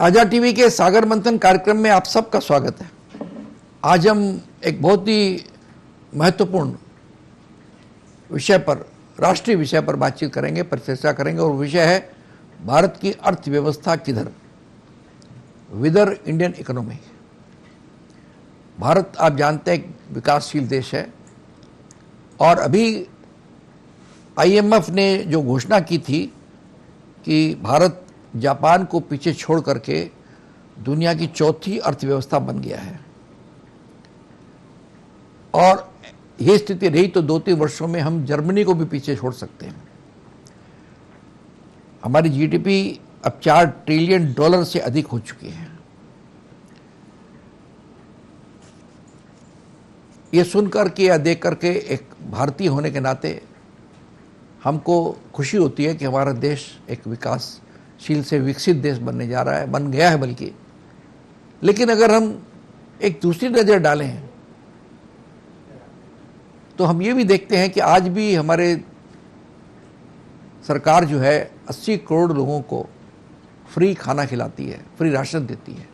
ताजा टीवी के सागर मंथन कार्यक्रम में आप सबका स्वागत है। आज हम एक बहुत ही महत्वपूर्ण विषय पर, राष्ट्रीय विषय पर बातचीत करेंगे, पर चर्चा करेंगे और विषय है भारत की अर्थव्यवस्था किधर, विदर इंडियन इकोनॉमी। भारत आप जानते हैं एक विकासशील देश है और अभी IMF ने जो घोषणा की थी कि भारत जापान को पीछे छोड़ करके दुनिया की चौथी अर्थव्यवस्था बन गया है और ये स्थिति रही तो 2-3 वर्षों में हम जर्मनी को भी पीछे छोड़ सकते हैं। हमारी GDP अब $4 ट्रिलियन से अधिक हो चुकी है। ये सुनकर के या देख करके एक भारतीय होने के नाते हमको खुशी होती है कि हमारा देश एक विकासशील से विकसित देश बनने जा रहा है, बन गया है बल्कि। लेकिन अगर हम एक दूसरी नज़र डालें तो हम ये भी देखते हैं कि आज भी हमारे सरकार जो है 80 करोड़ लोगों को फ्री खाना खिलाती है, फ्री राशन देती है।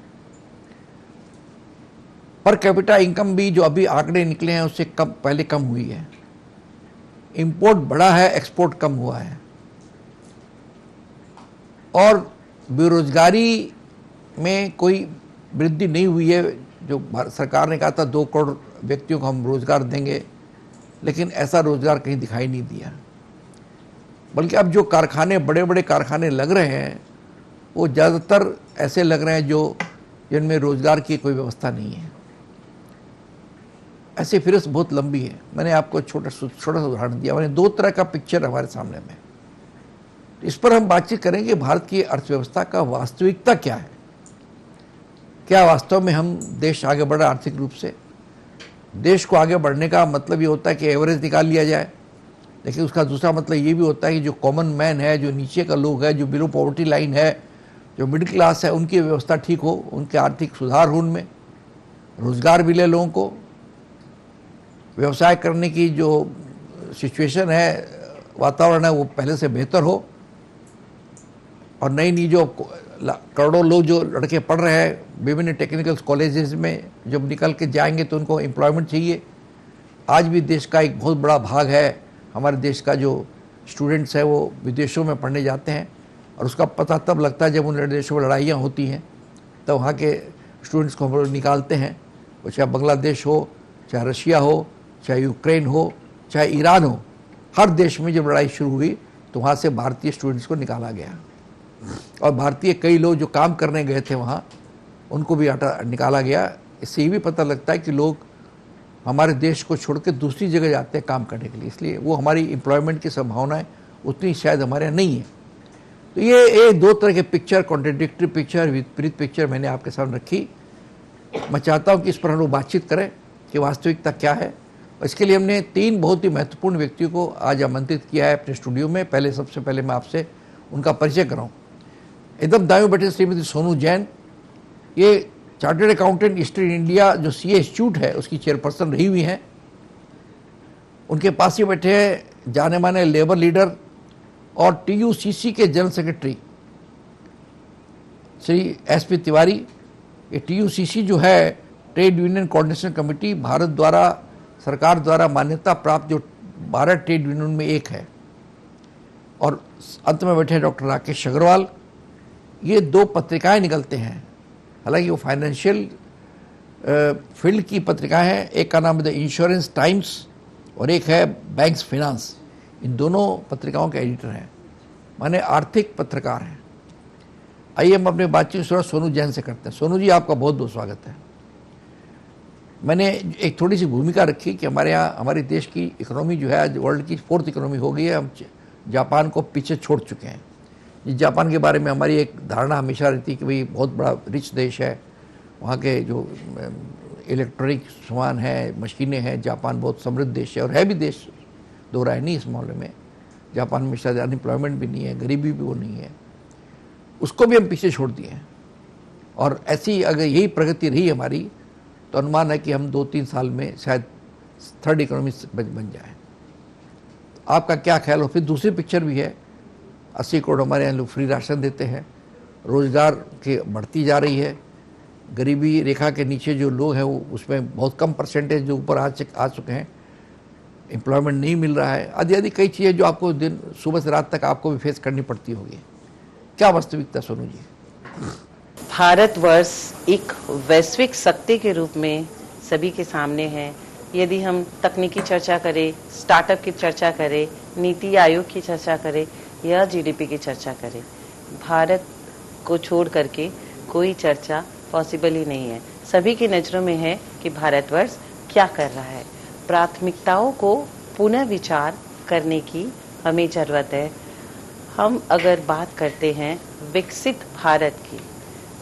पर कैपिटा इनकम भी जो अभी आंकड़े निकले हैं उससे पहले कम हुई है। इंपोर्ट बढ़ा है, एक्सपोर्ट कम हुआ है और बेरोजगारी में कोई वृद्धि नहीं हुई है। जो सरकार ने कहा था 2 करोड़ व्यक्तियों को हम रोजगार देंगे, लेकिन ऐसा रोजगार कहीं दिखाई नहीं दिया। बल्कि अब जो कारखाने, बड़े बड़े कारखाने लग रहे हैं वो ज़्यादातर ऐसे लग रहे हैं जिनमें रोजगार की कोई व्यवस्था नहीं है। ऐसे फिरस्त बहुत लंबी है। मैंने आपको छोटा सा उदाहरण दिया। मैंने 2 तरह का पिक्चर हमारे सामने में, इस पर हम बातचीत करेंगे। भारत की अर्थव्यवस्था का वास्तविकता क्या है, क्या वास्तव में हम देश आगे बढ़ा आर्थिक रूप से। देश को आगे बढ़ने का मतलब ये होता है कि एवरेज निकाल लिया जाए, लेकिन उसका दूसरा मतलब ये भी होता है कि जो कॉमन मैन है, जो नीचे का लोग है, जो बिलो पॉवर्टी लाइन है, जो मिडिल क्लास है, उनकी व्यवस्था ठीक हो, उनके आर्थिक सुधार हो, उनमें रोजगार मिले, लोगों को व्यवसाय करने की जो सिचुएशन है, वातावरण है, वो पहले से बेहतर हो और नई जो करोड़ों लोग जो लड़के पढ़ रहे हैं विभिन्न टेक्निकल कॉलेजेस में, जब निकल के जाएंगे तो उनको एम्प्लॉयमेंट चाहिए। आज भी देश का एक बहुत बड़ा भाग है, हमारे देश का जो स्टूडेंट्स है वो विदेशों में पढ़ने जाते हैं और उसका पता तब लगता है जब उन देशों में लड़ाइयाँ होती हैं, तब वहाँ के स्टूडेंट्स को हम लोग निकालते हैं। वो चाहे बांग्लादेश हो, चाहे रशिया हो, चाहे यूक्रेन हो, चाहे ईरान हो, हर देश में जब लड़ाई शुरू हुई तो वहाँ से भारतीय स्टूडेंट्स को निकाला गया और भारतीय कई लोग जो काम करने गए थे वहाँ, उनको भी निकाला गया। इससे ये भी पता लगता है कि लोग हमारे देश को छोड़ के दूसरी जगह जाते हैं काम करने के लिए, इसलिए वो हमारी एम्प्लॉयमेंट की संभावनाएं उतनी शायद हमारे यहाँ नहीं है। तो ये 2 तरह के पिक्चर, कॉन्ट्रडिक्टरी पिक्चर, विपरीत पिक्चर मैंने आपके सामने रखी। मैं चाहता हूँ कि इस पर हम लोग बातचीत करें कि वास्तविकता क्या है। इसके लिए हमने 3 बहुत ही महत्वपूर्ण व्यक्तियों को आज आमंत्रित किया है अपने स्टूडियो में। सबसे पहले मैं आपसे उनका परिचय कराऊं। एकदम दाएं बैठे श्रीमती सोनू जैन, ये चार्टर्ड अकाउंटेंट ईस्टर्न इंडिया जो CA इंस्टीट्यूट है उसकी चेयरपर्सन रही हुई हैं। उनके पास ही बैठे हैं जाने माने लेबर लीडर और TUCC के general secretary Shri SP Tiwari. ये TUCC जो है trade union coordination committee, Bharat द्वारा, सरकार द्वारा मान्यता प्राप्त जो 12 ट्रेड यूनियन में एक है। और अंत में बैठे डॉक्टर राकेश अग्रवाल। ये 2 पत्रिकाएं निकलते हैं, हालांकि वो फाइनेंशियल फील्ड की पत्रिकाएं हैं। एक का नाम है द इंश्योरेंस टाइम्स और एक है बैंक्स फिनांस। इन दोनों पत्रिकाओं के एडिटर हैं, माने आर्थिक पत्रकार हैं। आइए हम अपनी बातचीत सोनू जैन से करते हैं। सोनू जी, आपका बहुत बहुत स्वागत है। मैंने एक थोड़ी सी भूमिका रखी कि हमारे यहाँ, हमारे देश की इकोनॉमी जो है आज वर्ल्ड की 4th इकोनॉमी हो गई है। हम जापान को पीछे छोड़ चुके हैं। जापान के बारे में हमारी एक धारणा हमेशा रहती कि भाई बहुत बड़ा रिच देश है, वहाँ के जो इलेक्ट्रॉनिक सामान है, मशीनें हैं, जापान बहुत समृद्ध देश है और है भी देश, दो राय नहीं इस मामले में। जापान में शायद अनएम्प्लॉयमेंट भी नहीं है, गरीबी भी वो नहीं है, उसको भी हम पीछे छोड़ दिए हैं। और ऐसी अगर यही प्रगति रही हमारी तो अनुमान है कि हम 2-3 साल में शायद 3rd इकोनॉमी बन जाए। आपका क्या ख्याल हो? फिर दूसरी पिक्चर भी है, 80 करोड़ हमारे यहाँ लोग फ्री राशन देते हैं रोजगार की बढ़ती जा रही है, गरीबी रेखा के नीचे जो लोग हैं वो उसमें बहुत कम परसेंटेज जो ऊपर आ चुके हैं, एम्प्लॉयमेंट नहीं मिल रहा है, आदि आदि कई चीज़ें जो आपको दिन सुबह से रात तक आपको भी फेस करनी पड़ती होगी। क्या वास्तविकता सोनू जी? भारतवर्ष एक वैश्विक शक्ति के रूप में सभी के सामने है। यदि हम तकनीकी चर्चा करें, स्टार्टअप की चर्चा करें, नीति आयोग की चर्चा करें या जीडीपी की चर्चा करें, भारत को छोड़ करके कोई चर्चा पॉसिबल ही नहीं है। सभी की नज़रों में है कि भारतवर्ष क्या कर रहा है। प्राथमिकताओं को पुनः विचार करने की हमें ज़रूरत है। हम अगर बात करते हैं विकसित भारत की,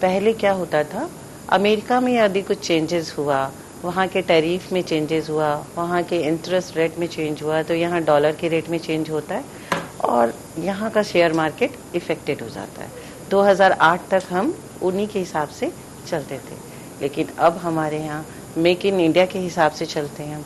पहले क्या होता था, अमेरिका में यदि कुछ चेंजेस हुआ, वहाँ के टैरिफ में चेंजेस हुआ, वहाँ के इंटरेस्ट रेट में चेंज हुआ, तो यहाँ डॉलर के रेट में चेंज होता है और यहाँ का शेयर मार्केट इफेक्टेड हो जाता है। 2008 तक हम उन्हीं के हिसाब से चलते थे, लेकिन अब हमारे यहाँ मेक इन इंडिया के हिसाब से चलते हैं।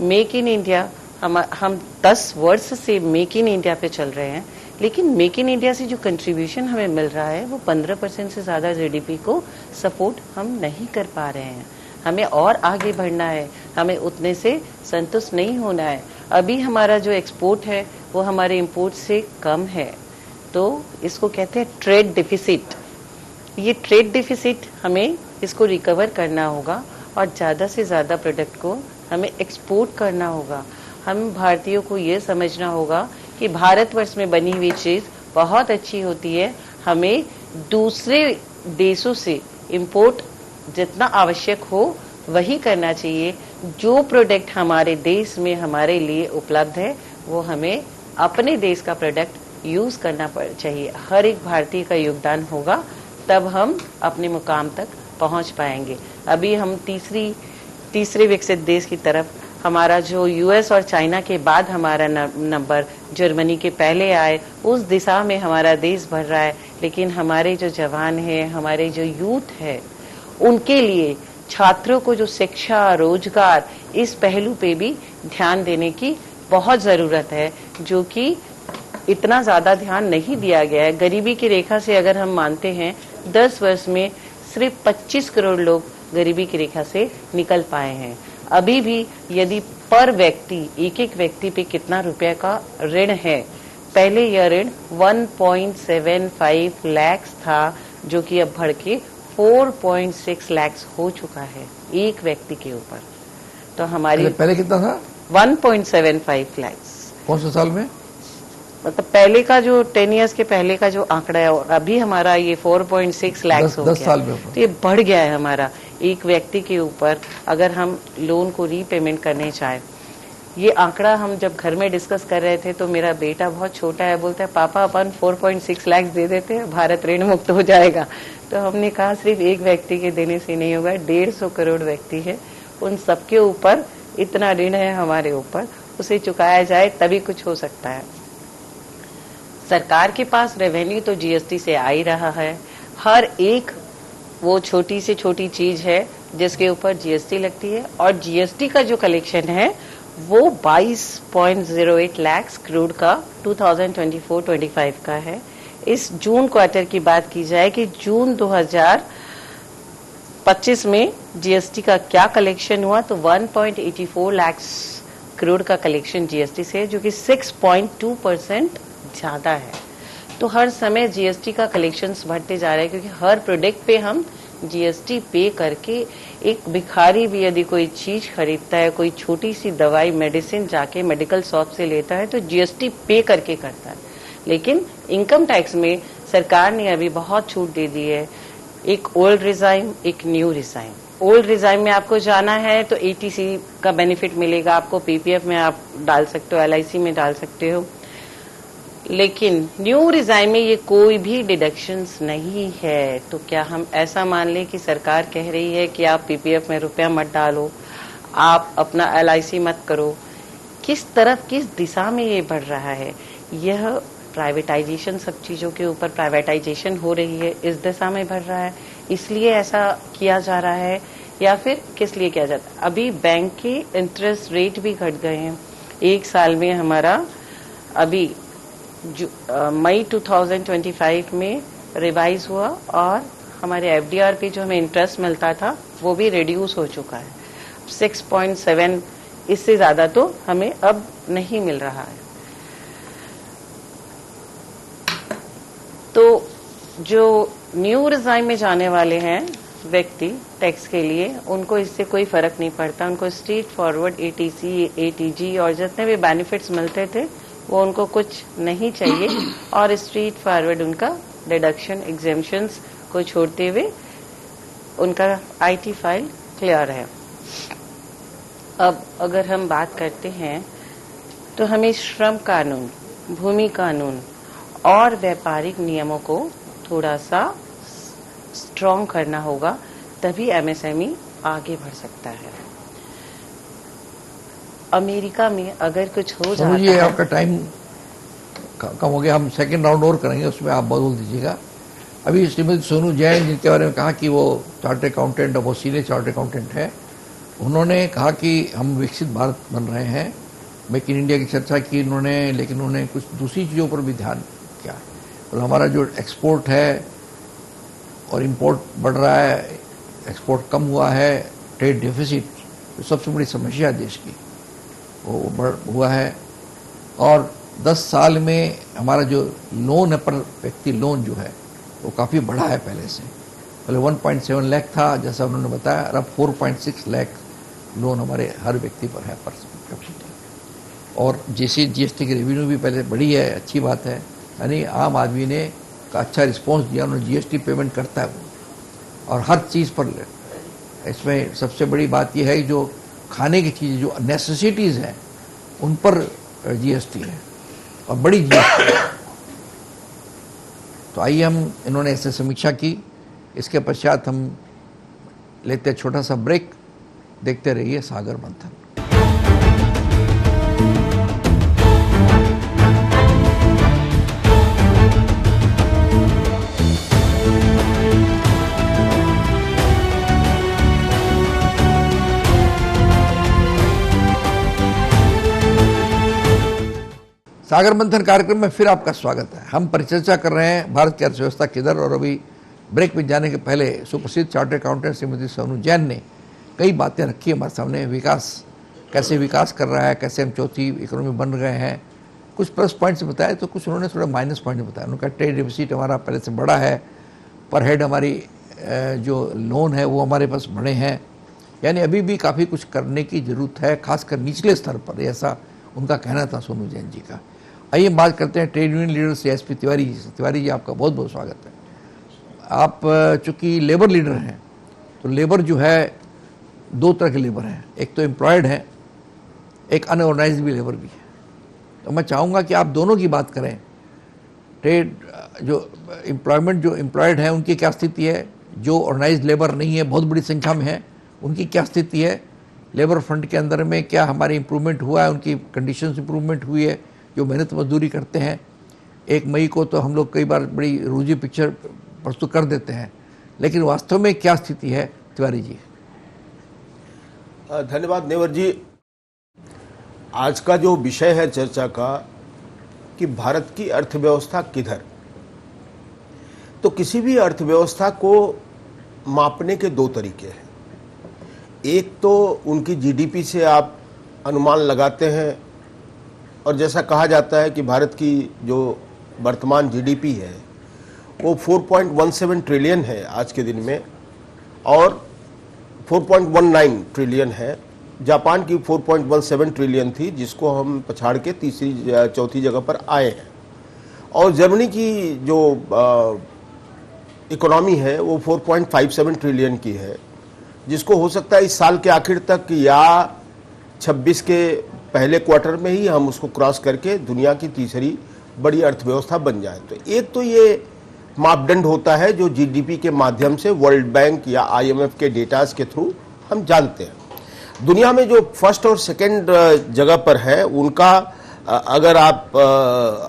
मेक इन इंडिया हम 10 वर्ष से मेक इन इंडिया पे चल रहे हैं, लेकिन मेक इन इंडिया से जो कंट्रीब्यूशन हमें मिल रहा है वो 15% से ज़्यादा जीडीपी को सपोर्ट हम नहीं कर पा रहे हैं। हमें और आगे बढ़ना है, हमें उतने से संतुष्ट नहीं होना है। अभी हमारा जो एक्सपोर्ट है वो हमारे इंपोर्ट से कम है, तो इसको कहते हैं ट्रेड डिफिसिट। ये ट्रेड डिफिसिट हमें इसको रिकवर करना होगा और ज़्यादा से ज़्यादा प्रोडक्ट को हमें एक्सपोर्ट करना होगा। हम भारतीयों को ये समझना होगा कि भारतवर्ष में बनी हुई चीज़ बहुत अच्छी होती है। हमें दूसरे देशों से इंपोर्ट जितना आवश्यक हो वही करना चाहिए। जो प्रोडक्ट हमारे देश में हमारे लिए उपलब्ध है वो हमें अपने देश का प्रोडक्ट यूज़ करना चाहिए। हर एक भारतीय का योगदान होगा तब हम अपने मुकाम तक पहुंच पाएंगे। अभी हम तीसरे विकसित देश की तरफ, हमारा जो यूएस और चाइना के बाद हमारा नंबर जर्मनी के पहले आए, उस दिशा में हमारा देश बढ़ रहा है। लेकिन हमारे जो जवान हैं, हमारे जो यूथ है, उनके लिए छात्रों को जो शिक्षा, रोजगार, इस पहलू पे भी ध्यान देने की बहुत ज़रूरत है, जो कि इतना ज़्यादा ध्यान नहीं दिया गया है। गरीबी की रेखा से अगर हम मानते हैं 10 वर्ष में सिर्फ 25 करोड़ लोग गरीबी की रेखा से निकल पाए हैं। अभी भी यदि पर व्यक्ति, एक व्यक्ति पे कितना रुपए का ऋण है, पहले यह ऋण 1.75 लाख था, जो कि अब बढ़ के 4.6 लाख हो चुका है एक व्यक्ति के ऊपर। तो हमारी पहले कितना था? 1.75 लाख। कौन से साल में? मतलब पहले का जो 10 इयर्स के पहले का जो आंकड़ा है, अभी हमारा ये 4.6 लाख हो गया। 10 साल में तो ये बढ़ गया है हमारा एक व्यक्ति के ऊपर। अगर हम लोन को रीपेमेंट करने चाहें, ये आंकड़ा हम जब घर में डिस्कस कर रहे थे तो मेरा बेटा बहुत छोटा है, बोलता है पापा अपन 4.6 लाख दे देते हैं, भारत ऋण मुक्त हो जाएगा। तो हमने कहा सिर्फ एक व्यक्ति के देने से नहीं होगा, 150 करोड़ व्यक्ति है, उन सबके ऊपर इतना ऋण है हमारे ऊपर, उसे चुकाया जाए तभी कुछ हो सकता है। सरकार के पास रेवेन्यू तो जीएसटी से आ ही रहा है। हर एक वो छोटी से छोटी चीज है जिसके ऊपर जीएसटी लगती है, और जीएसटी का जो कलेक्शन है वो 22.08 लाख करोड़ का 2024-25 का है। इस जून क्वार्टर की बात की जाए कि जून 2025 में जीएसटी का क्या कलेक्शन हुआ, तो 1.84 लाख करोड़ का कलेक्शन जीएसटी से, जो कि 6.2% ज्यादा है। तो हर समय जीएसटी का कलेक्शंस बढ़ते जा रहे हैं, क्योंकि हर प्रोडक्ट पे हम जीएसटी पे करके, एक भिखारी भी यदि कोई चीज खरीदता है, कोई छोटी सी दवाई, मेडिसिन जाके मेडिकल शॉप से लेता है तो जीएसटी पे करके करता है। लेकिन इनकम टैक्स में सरकार ने अभी बहुत छूट दे दी है, एक ओल्ड रिजाइम, एक न्यू रिजाइम। ओल्ड रिजाइम में आपको जाना है तो एटीसी का बेनिफिट मिलेगा, आपको पीपीएफ में आप डाल सकते हो, एलआईसी में डाल सकते हो। लेकिन न्यू रिजाइम में ये कोई भी डिडक्शंस नहीं है। तो क्या हम ऐसा मान लें कि सरकार कह रही है कि आप पीपीएफ में रुपया मत डालो, आप अपना एलआईसी मत करो? किस तरफ, किस दिशा में ये बढ़ रहा है? यह प्राइवेटाइजेशन, सब चीजों के ऊपर प्राइवेटाइजेशन हो रही है, इस दिशा में बढ़ रहा है, इसलिए ऐसा किया जा रहा है, या फिर किस लिए किया जाता है? अभी बैंक के इंटरेस्ट रेट भी घट गए हैं। एक साल में हमारा अभी मई 2025 में रिवाइज हुआ और हमारे एफडीआर पे जो हमें इंटरेस्ट मिलता था वो भी रिड्यूस हो चुका है। 6.7 इससे ज़्यादा तो हमें अब नहीं मिल रहा है। तो जो न्यू रिजाइम में जाने वाले हैं व्यक्ति टैक्स के लिए, उनको इससे कोई फर्क नहीं पड़ता। उनको स्ट्रेट फॉरवर्ड एटीसी, एटीजी और जितने भी बेनिफिट्स मिलते थे वो उनको कुछ नहीं चाहिए और स्ट्रेट फॉरवर्ड उनका डिडक्शन एग्जेम्पशंस को छोड़ते हुए उनका आईटी फाइल क्लियर है। अब अगर हम बात करते हैं तो हमें श्रम कानून, भूमि कानून और व्यापारिक नियमों को थोड़ा सा स्ट्रॉन्ग करना होगा, तभी एमएसएमई आगे बढ़ सकता है। अमेरिका में अगर कुछ हो जाता है, आपका टाइम कम हो गया, हम सेकंड राउंड और करेंगे, उसमें आप बोल दीजिएगा। अभी श्रीमती सोनू जैन जिनके बारे में कहा कि वो चार्टर्ड अकाउंटेंट और वो सीनियर चार्टर्ड अकाउंटेंट है, उन्होंने कहा कि हम विकसित भारत बन रहे हैं, मेक इन इंडिया की चर्चा की उन्होंने, लेकिन उन्होंने कुछ दूसरी चीज़ों पर भी ध्यान किया। और हमारा जो एक्सपोर्ट है और इंपोर्ट बढ़ रहा है, एक्सपोर्ट कम हुआ है, ट्रेड डेफिसिट जो सबसे बड़ी समस्या है देश की वो बढ़ हुआ है। और 10 साल में हमारा जो लोन है पर व्यक्ति लोन जो है वो काफ़ी बढ़ा है पहले से। पहले 1.7 लाख था जैसा उन्होंने बताया, अब 4.6 लाख लोन हमारे हर व्यक्ति पर है पर कैपेसिटी। और जीएसटी की रेवेन्यू भी पहले बढ़ी है, अच्छी बात है। यानी आम आदमी ने का अच्छा रिस्पॉन्स दिया, उन्होंने जीएसटी पेमेंट करता है वो, और हर चीज़ पर। इसमें सबसे बड़ी बात यह है जो खाने की चीज़ें जो नेसेसिटीज़ हैं उन पर जीएसटी है और बड़ी जीएसटी है। तो आइए हम इन्होंने ऐसे समीक्षा की, इसके पश्चात हम लेते हैं छोटा सा ब्रेक। देखते रहिए सागर मंथन। सागर मंथन कार्यक्रम में फिर आपका स्वागत है। हम परिचर्चा कर रहे हैं भारत की अर्थव्यवस्था किधर। और अभी ब्रेक में जाने के पहले सुप्रसिद्ध चार्टर्ड अकाउंटेंट श्रीमती सोनू जैन ने कई बातें रखी हमारे सामने। विकास कैसे विकास कर रहा है, कैसे हम चौथी इकोनॉमी बन रहे हैं, कुछ प्लस पॉइंट्स बताए तो कुछ उन्होंने थोड़ा माइनस पॉइंट बताया। उन्होंने कहा ट्रेड डेफिसिट हमारा पहले से बड़ा है, पर हेड हमारी जो लोन है वो हमारे पास बड़े हैं, यानी अभी भी काफ़ी कुछ करने की ज़रूरत है, खासकर निचले स्तर पर, ऐसा उनका कहना था सोनू जैन जी का। आइए बात करते हैं ट्रेड यूनियन लीडर से एसपी तिवारी जी से। तिवारी जी आपका बहुत बहुत स्वागत है। आप चूँकि लेबर लीडर हैं तो लेबर जो है दो तरह के लेबर हैं, एक तो एम्प्लॉयड है, एक अनऑर्गेनाइज्ड भी लेबर भी है। तो मैं चाहूँगा कि आप दोनों की बात करें। ट्रेड जो एम्प्लॉयमेंट जो एम्प्लॉयड है उनकी क्या स्थिति है, जो ऑर्गेनाइज्ड लेबर नहीं है बहुत बड़ी संख्या में है उनकी क्या स्थिति है, लेबर फ्रंट के अंदर में क्या हमारी इम्प्रूवमेंट हुआ है, उनकी कंडीशंस इम्प्रूवमेंट हुई है जो मेहनत मजदूरी करते हैं। 1 मई को तो हम लोग कई बार बड़ी रोजी पिक्चर प्रस्तुत कर देते हैं, लेकिन वास्तव में क्या स्थिति है तिवारी जी? धन्यवाद नेवर जी। आज का जो विषय है चर्चा का कि भारत की अर्थव्यवस्था किधर, तो किसी भी अर्थव्यवस्था को मापने के 2 तरीके हैं। एक तो उनकी जीडीपी से आप अनुमान लगाते हैं, और जैसा कहा जाता है कि भारत की जो वर्तमान जीडीपी है वो 4.17 ट्रिलियन है आज के दिन में, और 4.19 ट्रिलियन है। जापान की 4.17 ट्रिलियन थी जिसको हम पछाड़ के चौथी जगह पर आए हैं। और जर्मनी की जो इकोनॉमी है वो 4.57 ट्रिलियन की है, जिसको हो सकता है इस साल के आखिर तक या 26 के पहले क्वार्टर में ही हम उसको क्रॉस करके दुनिया की तीसरी बड़ी अर्थव्यवस्था बन जाए। तो एक तो ये मापदंड होता है जो जीडीपी के माध्यम से वर्ल्ड बैंक या आईएमएफ के डेटास के थ्रू हम जानते हैं। दुनिया में जो फर्स्ट और सेकंड जगह पर है उनका अगर आप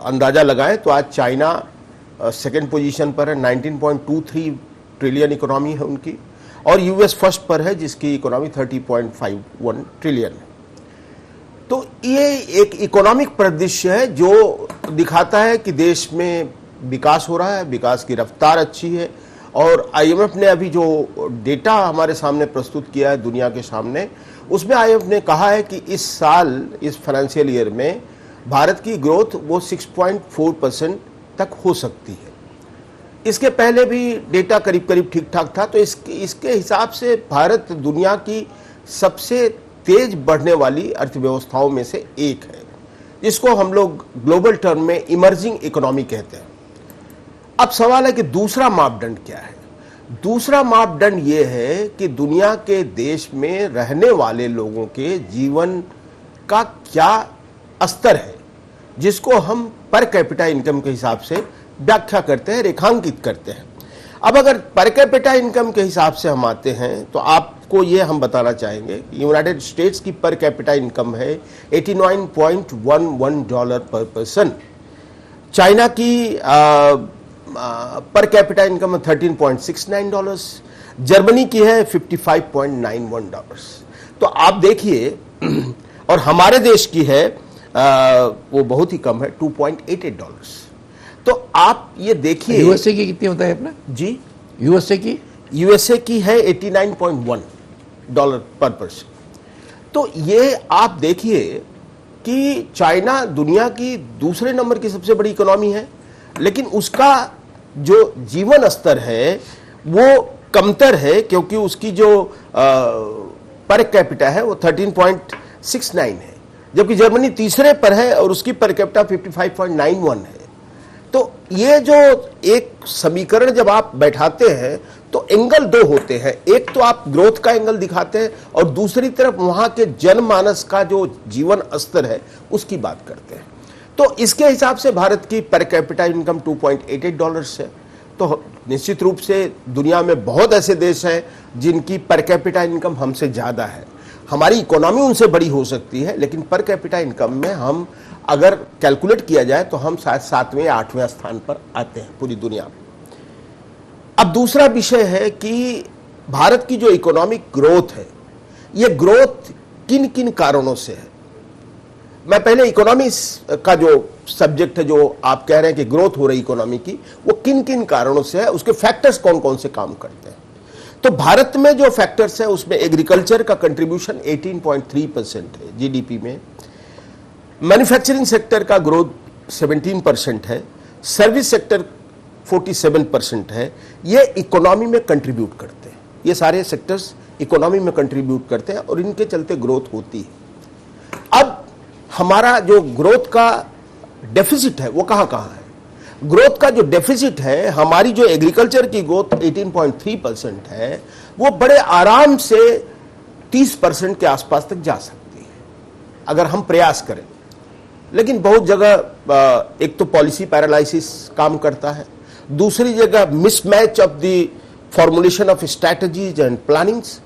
अंदाजा लगाएं तो आज चाइना सेकंड पोजीशन पर है, 19.23 ट्रिलियन इकोनॉमी है उनकी, और यूएस फर्स्ट पर है जिसकी इकोनॉमी 30.51 ट्रिलियन है। तो ये एक इकोनॉमिक परिदृश्य है जो दिखाता है कि देश में विकास हो रहा है, विकास की रफ्तार अच्छी है। और आईएमएफ ने अभी जो डेटा हमारे सामने प्रस्तुत किया है दुनिया के सामने, उसमें आईएमएफ ने कहा है कि इस साल, इस फाइनेंशियल ईयर में भारत की ग्रोथ वो 6.4% तक हो सकती है। इसके पहले भी डेटा करीब करीब ठीक ठाक था। तो इसके हिसाब से भारत दुनिया की सबसे तेज बढ़ने वाली अर्थव्यवस्थाओं में से एक है, जिसको हम लोग ग्लोबल टर्म में इमर्जिंग इकोनॉमी कहते हैं। अब सवाल है कि दूसरा मापदंड क्या है। दूसरा मापदंड यह है कि दुनिया के देश में रहने वाले लोगों के जीवन का क्या स्तर है, जिसको हम पर कैपिटा इनकम के हिसाब से व्याख्या करते हैं, रेखांकित करते हैं। अब अगर पर कैपिटा इनकम के हिसाब से हम आते हैं तो आपको ये हम बताना चाहेंगे कि यूनाइटेड स्टेट्स की पर कैपिटा इनकम है $89.11 पर पर्सन। चाइना की पर कैपिटा इनकम है $13.69। जर्मनी की है $55.91। तो आप देखिए, और हमारे देश की है वो बहुत ही कम है $2.88। तो आप ये देखिए। यूएसए की कितनी होता है अपना जी? यूएसए की है $89.1 पर पर्सन। तो ये आप देखिए कि चाइना दुनिया की दूसरे नंबर की सबसे बड़ी इकोनॉमी है, लेकिन उसका जो जीवन स्तर है वो कमतर है, क्योंकि उसकी जो पर कैपिटा है वो 13.69 है, जबकि जर्मनी तीसरे पर है और उसकी पर कैपिटा 55.91 है। तो ये जो एक समीकरण जब आप बैठाते हैं तो एंगल दो होते हैं। एक तो आप ग्रोथ का एंगल दिखाते हैं और दूसरी तरफ वहां के जनमानस का जो जीवन स्तर है उसकी बात करते हैं। तो इसके हिसाब से भारत की पर कैपिटा इनकम $2.88 है। तो निश्चित रूप से दुनिया में बहुत ऐसे देश हैं जिनकी पर कैपिटा इनकम हमसे ज्यादा है। हमारी इकोनॉमी उनसे बड़ी हो सकती है, लेकिन पर कैपिटा इनकम में हम अगर कैलकुलेट किया जाए तो हम शायद 7वें या 8वें स्थान पर आते हैं पूरी दुनिया में। अब दूसरा विषय है कि भारत की जो इकोनॉमिक ग्रोथ है, ये ग्रोथ किन किन कारणों से है। मैं पहले इकोनॉमी का जो सब्जेक्ट है, जो आप कह रहे हैं कि ग्रोथ हो रही इकोनॉमी की, वो किन किन कारणों से है, उसके फैक्टर्स कौन कौन से काम करते हैं। तो भारत में जो फैक्टर्स है उसमें एग्रीकल्चर का कंट्रीब्यूशन 18.3% है जीडीपी में। मैन्युफैक्चरिंग सेक्टर का ग्रोथ 17% है। सर्विस सेक्टर 47% है। ये इकोनॉमी में कंट्रीब्यूट करते हैं, ये सारे सेक्टर्स इकोनॉमी में कंट्रीब्यूट करते हैं और इनके चलते ग्रोथ होती है। अब हमारा जो ग्रोथ का डेफिसिट है वो कहां कहां है। ग्रोथ का जो डेफिसिट है, हमारी जो एग्रीकल्चर की ग्रोथ 18.3% है, वो बड़े आराम से 30% के आसपास तक जा सकती है अगर हम प्रयास करें। लेकिन बहुत जगह एक तो पॉलिसी पैरालाइसिस काम करता है, दूसरी जगह mismatch of the formulation of strategies and plannings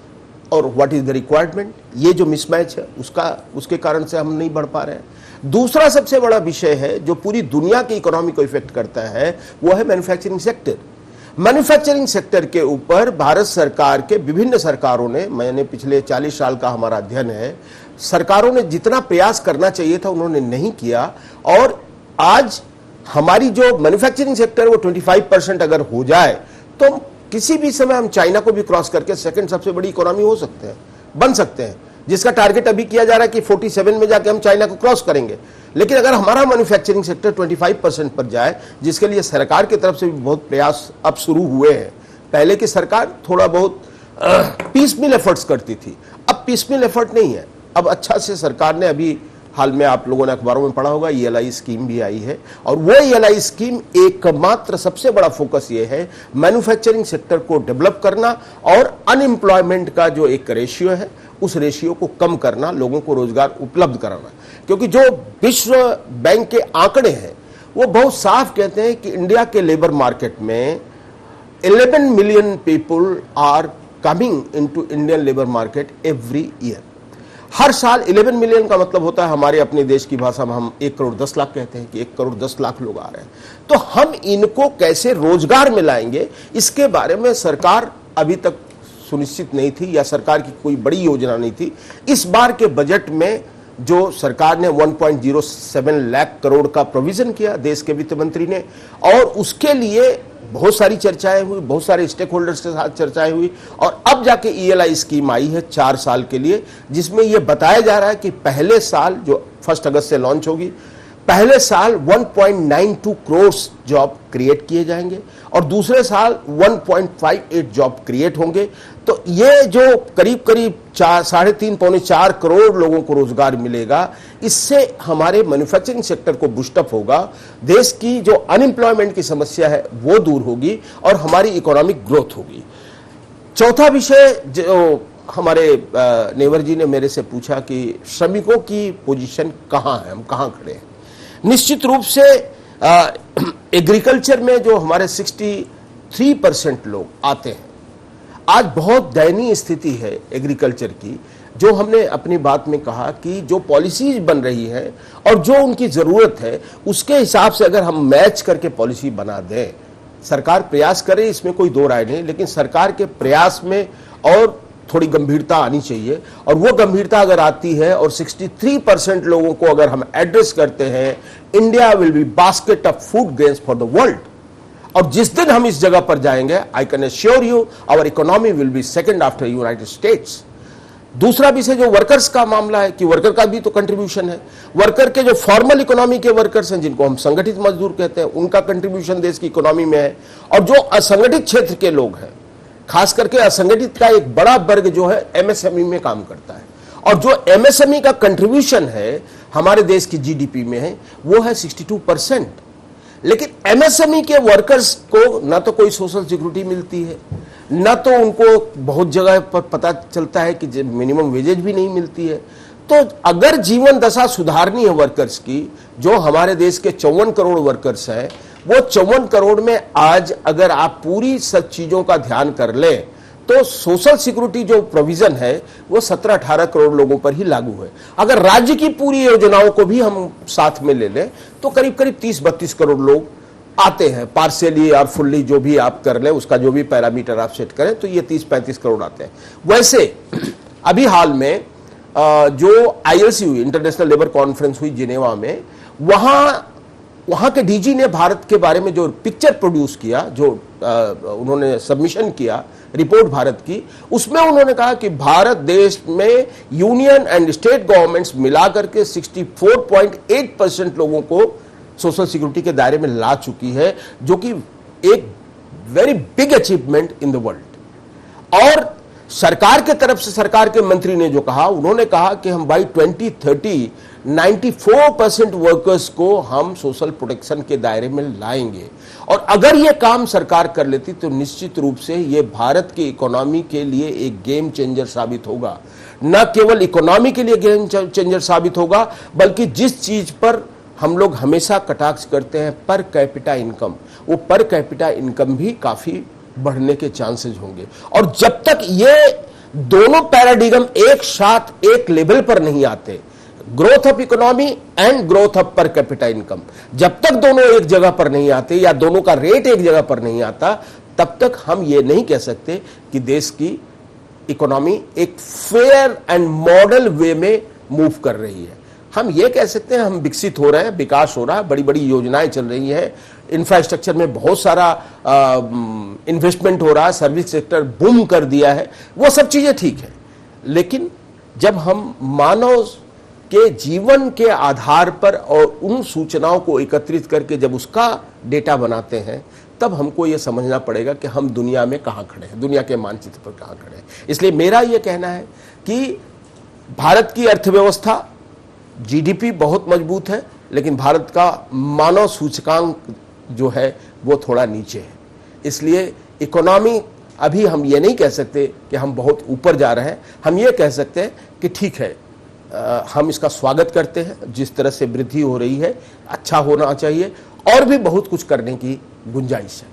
और व्हाट इज द रिक्वायरमेंट। ये जो मिसमैच है उसके कारण से हम नहीं बढ़ पा रहे हैं। दूसरा सबसे बड़ा विषय है जो पूरी दुनिया की इकोनॉमी को इफेक्ट करता है, वो है मैन्युफैक्चरिंग सेक्टर। मैन्युफैक्चरिंग सेक्टर के ऊपर भारत सरकार के विभिन्न सरकारों ने, मैंने पिछले 40 साल का हमारा अध्ययन है, सरकारों ने जितना प्रयास करना चाहिए था उन्होंने नहीं किया। और आज हमारी जो मैन्युफैक्चरिंग सेक्टर वो 25% अगर हो जाए तो किसी भी समय हम चाइना को भी क्रॉस करके सेकंड सबसे बड़ी इकोनॉमी हो सकते हैं, बन सकते हैं, जिसका टारगेट अभी किया जा रहा है कि 47 में जाके हम चाइना को क्रॉस करेंगे। लेकिन अगर हमारा मैन्युफैक्चरिंग सेक्टर 25% पर जाए, जिसके लिए सरकार की तरफ से भी बहुत प्रयास अब शुरू हुए हैं। पहले की सरकार थोड़ा बहुत पीसमिल एफर्ट्स करती थी, अब पीसमिल एफर्ट नहीं है। अब अच्छा से सरकार ने, अभी हाल में आप लोगों ने अखबारों में पढ़ा होगा, ELI स्कीम भी आई है। और वो ELI स्कीम एकमात्र सबसे बड़ा फोकस ये है मैन्युफैक्चरिंग सेक्टर को डेवलप करना और अनएम्प्लॉयमेंट का जो एक रेशियो है उस रेशियो को कम करना, लोगों को रोजगार उपलब्ध कराना। क्योंकि जो विश्व बैंक के आंकड़े हैं वो बहुत साफ कहते हैं कि इंडिया के लेबर मार्केट में 11 million people are coming into Indian labour market every year. हर साल 11 मिलियन का मतलब होता है, हमारे अपने देश की भाषा में हम 1 करोड़ 10 लाख कहते हैं कि 1 करोड़ 10 लाख लोग आ रहे हैं। तो हम इनको कैसे रोजगार में लाएंगे, इसके बारे में सरकार अभी तक सुनिश्चित नहीं थी, या सरकार की कोई बड़ी योजना नहीं थी। इस बार के बजट में जो सरकार ने 1.07 लाख करोड़ का प्रोविजन किया देश के वित्त मंत्री ने, और उसके लिए बहुत सारी चर्चाएं हुई, बहुत सारे स्टेक होल्डर्स के साथ चर्चाएं हुई, और अब जाके ELI स्कीम आई है 4 साल के लिए, जिसमें यह बताया जा रहा है कि पहले साल जो 1 अगस्त से लॉन्च होगी, पहले साल 1.92 करोड़ जॉब क्रिएट किए जाएंगे और दूसरे साल 1.58 जॉब क्रिएट होंगे। तो ये जो करीब करीब 3.5-4 करोड़ लोगों को रोजगार मिलेगा, इससे हमारे मैन्युफैक्चरिंग सेक्टर को बूस्टअप होगा, देश की जो अनएम्प्लॉयमेंट की समस्या है वो दूर होगी और हमारी इकोनॉमिक ग्रोथ होगी। चौथा विषय जो हमारे नेवर जी ने मेरे से पूछा कि श्रमिकों की पोजीशन कहाँ है, हम कहाँ खड़े हैं। निश्चित रूप से एग्रीकल्चर में जो हमारे 63% लोग आते हैं, आज बहुत दयनीय स्थिति है एग्रीकल्चर की। जो हमने अपनी बात में कहा कि जो पॉलिसीज बन रही है और जो उनकी जरूरत है उसके हिसाब से अगर हम मैच करके पॉलिसी बना दें, सरकार प्रयास करे, इसमें कोई दो राय नहीं, लेकिन सरकार के प्रयास में और थोड़ी गंभीरता आनी चाहिए। और वो गंभीरता अगर आती है और 63% लोगों को अगर हम एड्रेस करते हैं, India will be basket of food grains for the world. और जिस दिन हम इस जगह पर जाएंगे, I can assure you our economy will be second after United States. दूसरा विषय जो वर्कर्स का मामला है कि वर्कर का भी तो कंट्रीब्यूशन है। वर्कर के जो फॉर्मल इकोनॉमी के वर्कर्स हैं, जिनको हम संगठित मजदूर कहते हैं, उनका कंट्रीब्यूशन देश की इकोनॉमी में है। और जो असंगठित क्षेत्र के लोग हैं, खास करके असंगठित का एक बड़ा वर्ग जो है MSME में काम करता है, और जो MSME का कंट्रीब्यूशन है हमारे देश की GDP में है वो है 62%। लेकिन MSME के वर्कर्स को ना तो कोई सोशल सिक्योरिटी मिलती है, ना तो उनको बहुत जगह पर पता चलता है कि मिनिमम वेजेज भी नहीं मिलती है। तो अगर जीवन दशा सुधारनी है वर्कर्स की, जो हमारे देश के 54 करोड़ वर्कर्स हैं, वो 54 करोड़ में आज अगर आप पूरी सब चीजों का ध्यान कर लें तो सोशल सिक्योरिटी जो प्रोविजन है वो 17-18 करोड़ लोगों पर ही लागू है। अगर राज्य की पूरी योजनाओं को भी हम साथ में ले लें तो करीब करीब 30-32 करोड़ लोग आते हैं, पार्शियली और फुल्ली जो भी आप कर लें, उसका जो भी पैरामीटर आप सेट करें, तो ये 30-35 करोड़ आते हैं। वैसे अभी हाल में जो ILC हुई, इंटरनेशनल लेबर कॉन्फ्रेंस हुई जिनेवा में, वहां के DG ने भारत के बारे में जो पिक्चर प्रोड्यूस किया, जो उन्होंने सबमिशन किया रिपोर्ट भारत की, उसमें उन्होंने कहा कि भारत देश में यूनियन एंड स्टेट गवर्नमेंट्स मिलाकर के 64.8% लोगों को सोशल सिक्योरिटी के दायरे में ला चुकी है, जो कि एक very big achievement in the world. और सरकार के तरफ से सरकार के मंत्री ने जो कहा, उन्होंने कहा कि हम बाई 2030 94% वर्कर्स को हम सोशल प्रोटेक्शन के दायरे में लाएंगे। और अगर यह काम सरकार कर लेती तो निश्चित रूप से यह भारत की इकोनॉमी के लिए एक गेम चेंजर साबित होगा। न केवल इकोनॉमी के लिए गेम चेंजर साबित होगा, बल्कि जिस चीज पर हम लोग हमेशा कटाक्ष करते हैं, पर कैपिटा इनकम, वो पर कैपिटा इनकम भी काफी बढ़ने के चांसेस होंगे। और जब तक ये दोनों पैराडिगम एक साथ एक लेवल पर नहीं आते, growth of economy and growth of per capita income, जब तक दोनों एक जगह पर नहीं आते या दोनों का रेट एक जगह पर नहीं आता, तब तक हम ये नहीं कह सकते कि देश की इकोनॉमी एक फेयर एंड मॉडल वे में मूव कर रही है। हम ये कह सकते हैं हम विकसित हो रहे हैं, विकास हो रहा है, बड़ी बड़ी योजनाएं चल रही हैं, इंफ्रास्ट्रक्चर में बहुत सारा इन्वेस्टमेंट हो रहा है, सर्विस सेक्टर बूम कर दिया है, वो सब चीजें ठीक है। लेकिन जब हम मानव के जीवन के आधार पर और उन सूचनाओं को एकत्रित करके जब उसका डेटा बनाते हैं, तब हमको ये समझना पड़ेगा कि हम दुनिया में कहाँ खड़े हैं, दुनिया के मानचित्र पर कहाँ खड़े हैं। इसलिए मेरा ये कहना है कि भारत की अर्थव्यवस्था GDP बहुत मजबूत है, लेकिन भारत का मानव सूचकांक जो है वो थोड़ा नीचे है। इसलिए इकोनॉमी अभी हम ये नहीं कह सकते कि हम बहुत ऊपर जा रहे हैं, हम ये कह सकते हैं कि ठीक है, हम इसका स्वागत करते हैं, जिस तरह से वृद्धि हो रही है अच्छा होना चाहिए, और भी बहुत कुछ करने की गुंजाइश है।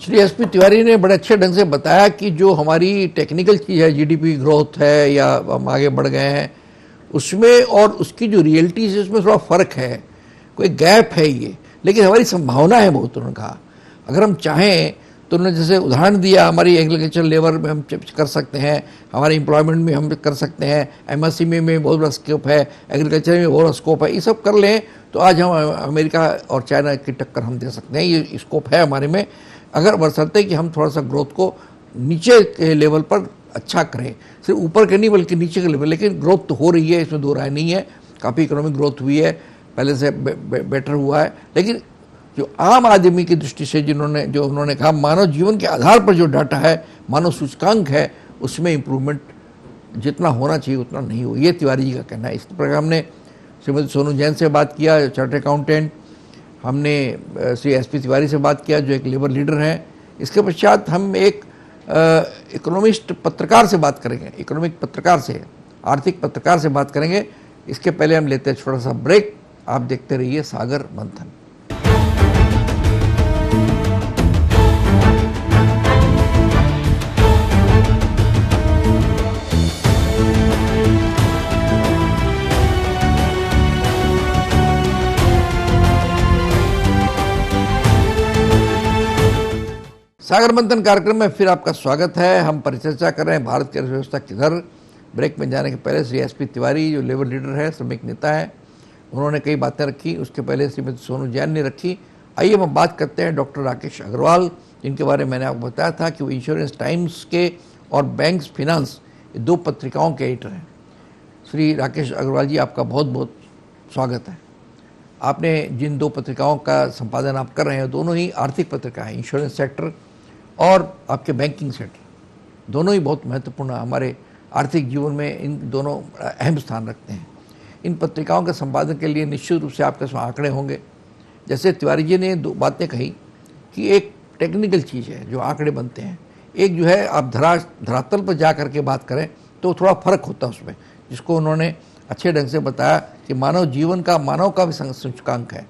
श्री SP तिवारी ने बड़े अच्छे ढंग से बताया कि जो हमारी टेक्निकल चीज है, GDP ग्रोथ है या हम आगे बढ़ गए हैं उसमें, और उसकी जो रियलिटीज है उसमें थोड़ा फर्क है, कोई गैप है ये, लेकिन हमारी संभावना है बहुत। उन्होंने कहा अगर हम चाहें तो उन्होंने जैसे उदाहरण दिया, हमारी एग्रीकल्चर लेबर में हम कर सकते हैं, हमारे एम्प्लॉयमेंट में हम कर सकते हैं, एमएसएमई में बहुत बड़ा स्कोप है, एग्रीकल्चर में बहुत बड़ा स्कोप है, ये सब कर लें तो आज हम अमेरिका और चाइना की टक्कर हम दे सकते हैं। ये स्कोप है हमारे में, अगर बशर्ते कि हम थोड़ा सा ग्रोथ को नीचे के लेवल पर अच्छा करें, सिर्फ ऊपर के नहीं बल्कि नीचे के लेवल। लेकिन ग्रोथ तो हो रही है, इसमें दो राय नहीं है, काफ़ी इकोनॉमिक ग्रोथ हुई है, पहले से बेटर हुआ है। लेकिन जो आम आदमी की दृष्टि से जो उन्होंने कहा मानव जीवन के आधार पर जो डाटा है, मानव सूचकांक है, उसमें इम्प्रूवमेंट जितना होना चाहिए उतना नहीं हो, ये तिवारी जी का कहना है। इस प्रकार हमने श्रीमती सोनू जैन से बात किया, चार्टर्ड अकाउंटेंट, हमने श्री एसपी तिवारी से बात किया जो एक लेबर लीडर हैं। इसके पश्चात हम एक इकोनॉमिस्ट पत्रकार से बात करेंगे, इकोनॉमिक पत्रकार से, आर्थिक पत्रकार से बात करेंगे। इसके पहले हम लेते हैं छोटा सा ब्रेक। आप देखते रहिए सागर मंथन। सागर मंथन कार्यक्रम में फिर आपका स्वागत है। हम परिचर्चा कर रहे हैं भारत की अर्थव्यवस्था किधर। ब्रेक में जाने के पहले श्री एसपी तिवारी जो लेबर लीडर है, श्रमिक नेता है, उन्होंने कई बातें रखी। उसके पहले श्रीमती सोनू जैन ने रखी। आइए हम बात करते हैं डॉक्टर राकेश अग्रवाल, जिनके बारे में मैंने आपको बताया था कि वो इंश्योरेंस टाइम्स के और बैंक्स फिनांस, ये दो पत्रिकाओं के एडिटर हैं। श्री राकेश अग्रवाल जी, आपका बहुत बहुत स्वागत है। आपने जिन दो पत्रिकाओं का संपादन आप कर रहे हैं, दोनों ही आर्थिक पत्रिका हैं, इंश्योरेंस सेक्टर और आपके बैंकिंग सेक्टर, दोनों ही बहुत महत्वपूर्ण हमारे आर्थिक जीवन में, इन दोनों अहम स्थान रखते हैं। इन पत्रिकाओं के संपादन के लिए निश्चित रूप से आपके पास आंकड़े होंगे। जैसे तिवारी जी ने दो बातें कही कि एक टेक्निकल चीज़ है जो आंकड़े बनते हैं, एक जो है आप धरातल पर जा करके बात करें तो थोड़ा फर्क होता है उसमें, जिसको उन्होंने अच्छे ढंग से बताया कि मानव जीवन का, मानव का भी सूचकांक है।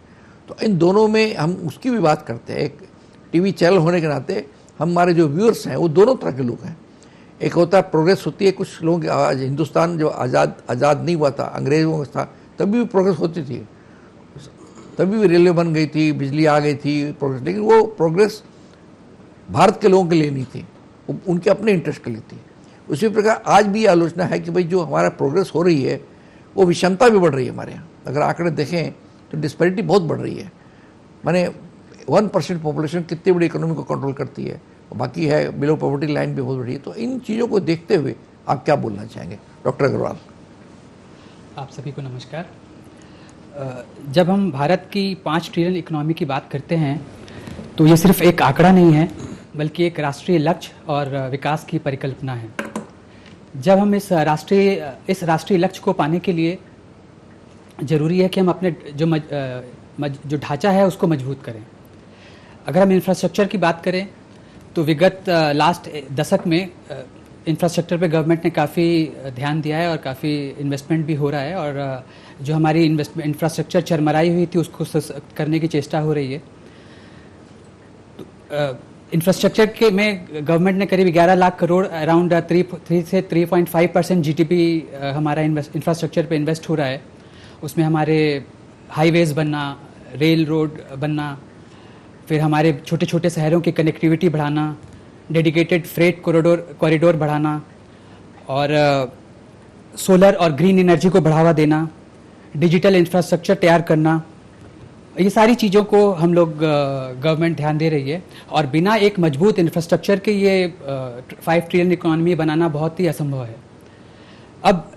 तो इन दोनों में हम उसकी भी बात करते हैं। एक टीवी चैनल होने के नाते हमारे जो व्यूअर्स हैं वो दोनों तरह के लोग हैं। एक होता है प्रोग्रेस होती है, कुछ लोग आज हिंदुस्तान जो आज़ाद नहीं हुआ था, अंग्रेज़ों का था, तभी भी प्रोग्रेस होती थी, तभी भी रेलवे बन गई थी, बिजली आ गई थी, प्रोग्रेस। लेकिन वो प्रोग्रेस भारत के लोगों के लिए नहीं थी, वो उनके अपने इंटरेस्ट के लिए थी। उसी प्रकार आज भी आलोचना है कि भाई जो हमारा प्रोग्रेस हो रही है वो विषमता भी बढ़ रही है हमारे यहाँ। अगर आंकड़े देखें तो डिस्पैरिटी बहुत बढ़ रही है। माने 1% पॉपुलेशन कितनी बड़ी इकोनॉमी को कंट्रोल करती है, और बाकी है बिलो पॉवर्टी लाइन भी बहुत बड़ी है। तो इन चीज़ों को देखते हुए आप क्या बोलना चाहेंगे डॉक्टर अग्रवाल? आप सभी को नमस्कार। जब हम भारत की 5 ट्रिलियन इकोनॉमी की बात करते हैं तो ये सिर्फ एक आंकड़ा नहीं है, बल्कि एक राष्ट्रीय लक्ष्य और विकास की परिकल्पना है। जब हम इस राष्ट्रीय लक्ष्य को पाने के लिए ज़रूरी है कि हम अपने जो ढांचा है उसको मजबूत करें। अगर हम इंफ्रास्ट्रक्चर की बात करें तो विगत लास्ट दशक में इंफ्रास्ट्रक्चर पे गवर्नमेंट ने काफ़ी ध्यान दिया है और काफ़ी इन्वेस्टमेंट भी हो रहा है, और जो हमारी इंफ्रास्ट्रक्चर चरमराई हुई थी उसको करने की चेष्टा हो रही है। तो इंफ्रास्ट्रक्चर के में गवर्नमेंट ने करीब 11 लाख करोड़, अराउंड 3 से 3.5% जीडीपी हमारा इंफ्रास्ट्रक्चर पे इन्वेस्ट हो रहा है। उसमें हमारे हाईवेज़ बनना, रेल रोड बनना, फिर हमारे छोटे छोटे शहरों की कनेक्टिविटी बढ़ाना, डेडिकेटेड फ्रेट कॉरिडोर बढ़ाना, और सोलर और ग्रीन एनर्जी को बढ़ावा देना, डिजिटल इंफ्रास्ट्रक्चर तैयार करना, ये सारी चीज़ों को हम लोग गवर्नमेंट ध्यान दे रही है। और बिना एक मजबूत इंफ्रास्ट्रक्चर के ये 5 ट्रिलियन इकोनॉमी बनाना बहुत ही असंभव है। अब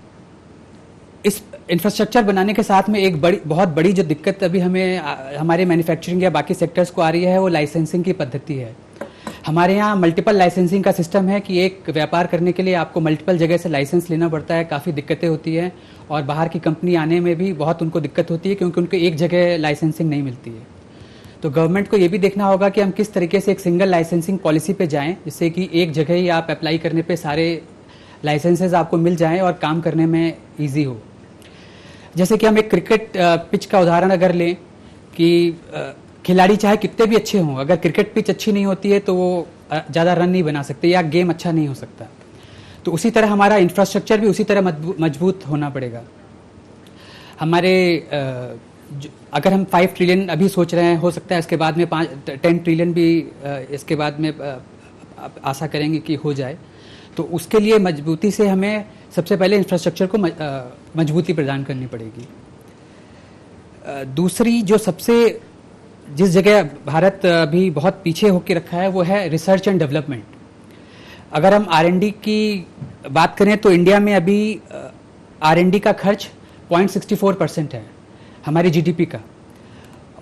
इस इंफ्रास्ट्रक्चर बनाने के साथ में एक बहुत बड़ी जो दिक्कत अभी हमें हमारे मैन्युफैक्चरिंग या बाकी सेक्टर्स को आ रही है वो लाइसेंसिंग की पद्धति है। हमारे यहाँ मल्टीपल लाइसेंसिंग का सिस्टम है कि एक व्यापार करने के लिए आपको मल्टीपल जगह से लाइसेंस लेना पड़ता है, काफ़ी दिक्कतें होती हैं, और बाहर की कंपनी आने में भी बहुत उनको दिक्कत होती है क्योंकि उनको एक जगह लाइसेंसिंग नहीं मिलती है। तो गवर्नमेंट को ये भी देखना होगा कि हम किस तरीके से एक सिंगल लाइसेंसिंग पॉलिसी पे जाएं, जिससे कि एक जगह ही आप अप्लाई करने पे सारे लाइसेंसेज आपको मिल जाएं और काम करने में ईजी हो। जैसे कि हम एक क्रिकेट पिच का उदाहरण अगर लें कि खिलाड़ी चाहे कितने भी अच्छे हों, अगर क्रिकेट पिच अच्छी नहीं होती है तो वो ज़्यादा रन नहीं बना सकते या गेम अच्छा नहीं हो सकता। तो उसी तरह हमारा इंफ्रास्ट्रक्चर भी उसी तरह मजबूत होना पड़ेगा। हमारे अगर हम 5 ट्रिलियन अभी सोच रहे हैं, हो सकता है इसके बाद में 10 ट्रिलियन भी इसके बाद में आशा करेंगे कि हो जाए। तो उसके लिए मजबूती से हमें सबसे पहले इंफ्रास्ट्रक्चर को मजबूती प्रदान करनी पड़ेगी। दूसरी जो सबसे जिस जगह भारत अभी बहुत पीछे होकर रखा है वो है रिसर्च एंड डेवलपमेंट। अगर हम R&D की बात करें तो इंडिया में अभी R&D का खर्च 0.64% है हमारी GDP का,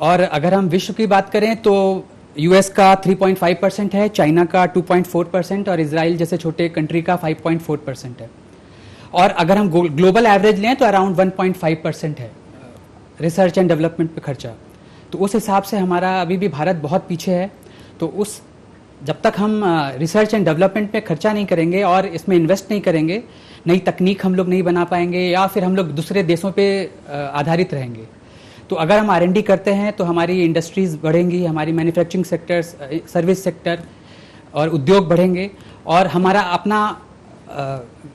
और अगर हम विश्व की बात करें तो US का 3.5% है, चाइना का 2.4% और इजराइल जैसे छोटे कंट्री का 5.4% है। और अगर हम ग्लोबल एवरेज लें तो अराउंड 1.5% है रिसर्च एंड डेवलपमेंट पे खर्चा। तो उस हिसाब से हमारा अभी भी भारत बहुत पीछे है। तो जब तक हम रिसर्च एंड डेवलपमेंट पे खर्चा नहीं करेंगे और इसमें इन्वेस्ट नहीं करेंगे, नई तकनीक हम लोग नहीं बना पाएंगे, या फिर हम लोग दूसरे देशों पे आधारित रहेंगे। तो अगर हम R&D करते हैं तो हमारी इंडस्ट्रीज बढ़ेंगी, हमारी मैन्युफैक्चरिंग सेक्टर, सर्विस सेक्टर और उद्योग बढ़ेंगे, और हमारा अपना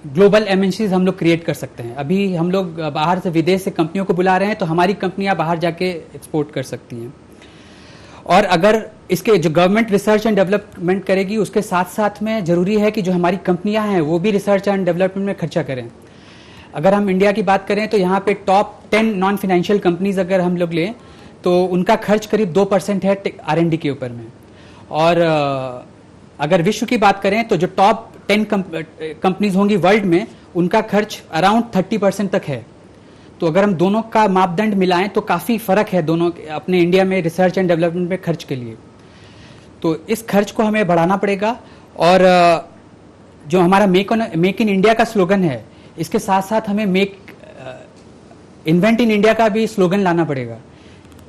ग्लोबल MNCs हम लोग क्रिएट कर सकते हैं। अभी हम लोग बाहर से, विदेश से कंपनियों को बुला रहे हैं, तो हमारी कंपनियां बाहर जाके एक्सपोर्ट कर सकती हैं। और अगर इसके जो गवर्नमेंट रिसर्च एंड डेवलपमेंट करेगी, उसके साथ साथ में जरूरी है कि जो हमारी कंपनियां हैं वो भी रिसर्च एंड डेवलपमेंट में खर्चा करें। अगर हम इंडिया की बात करें तो यहाँ पे टॉप 10 नॉन फाइनेंशियल कंपनीज अगर हम लोग लें तो उनका खर्च करीब 2% है R&D के ऊपर में। और अगर विश्व की बात करें तो जो टॉप 10 कंपनीज होंगी वर्ल्ड में, उनका खर्च अराउंड 30% तक है। तो अगर हम दोनों का मापदंड मिलाएं तो काफ़ी फ़र्क है दोनों अपने इंडिया में रिसर्च एंड डेवलपमेंट में खर्च के लिए। तो इस खर्च को हमें बढ़ाना पड़ेगा। और जो हमारा मेक इन इंडिया का स्लोगन है, इसके साथ साथ हमें इन्वेंट इन इंडिया का भी स्लोगन लाना पड़ेगा।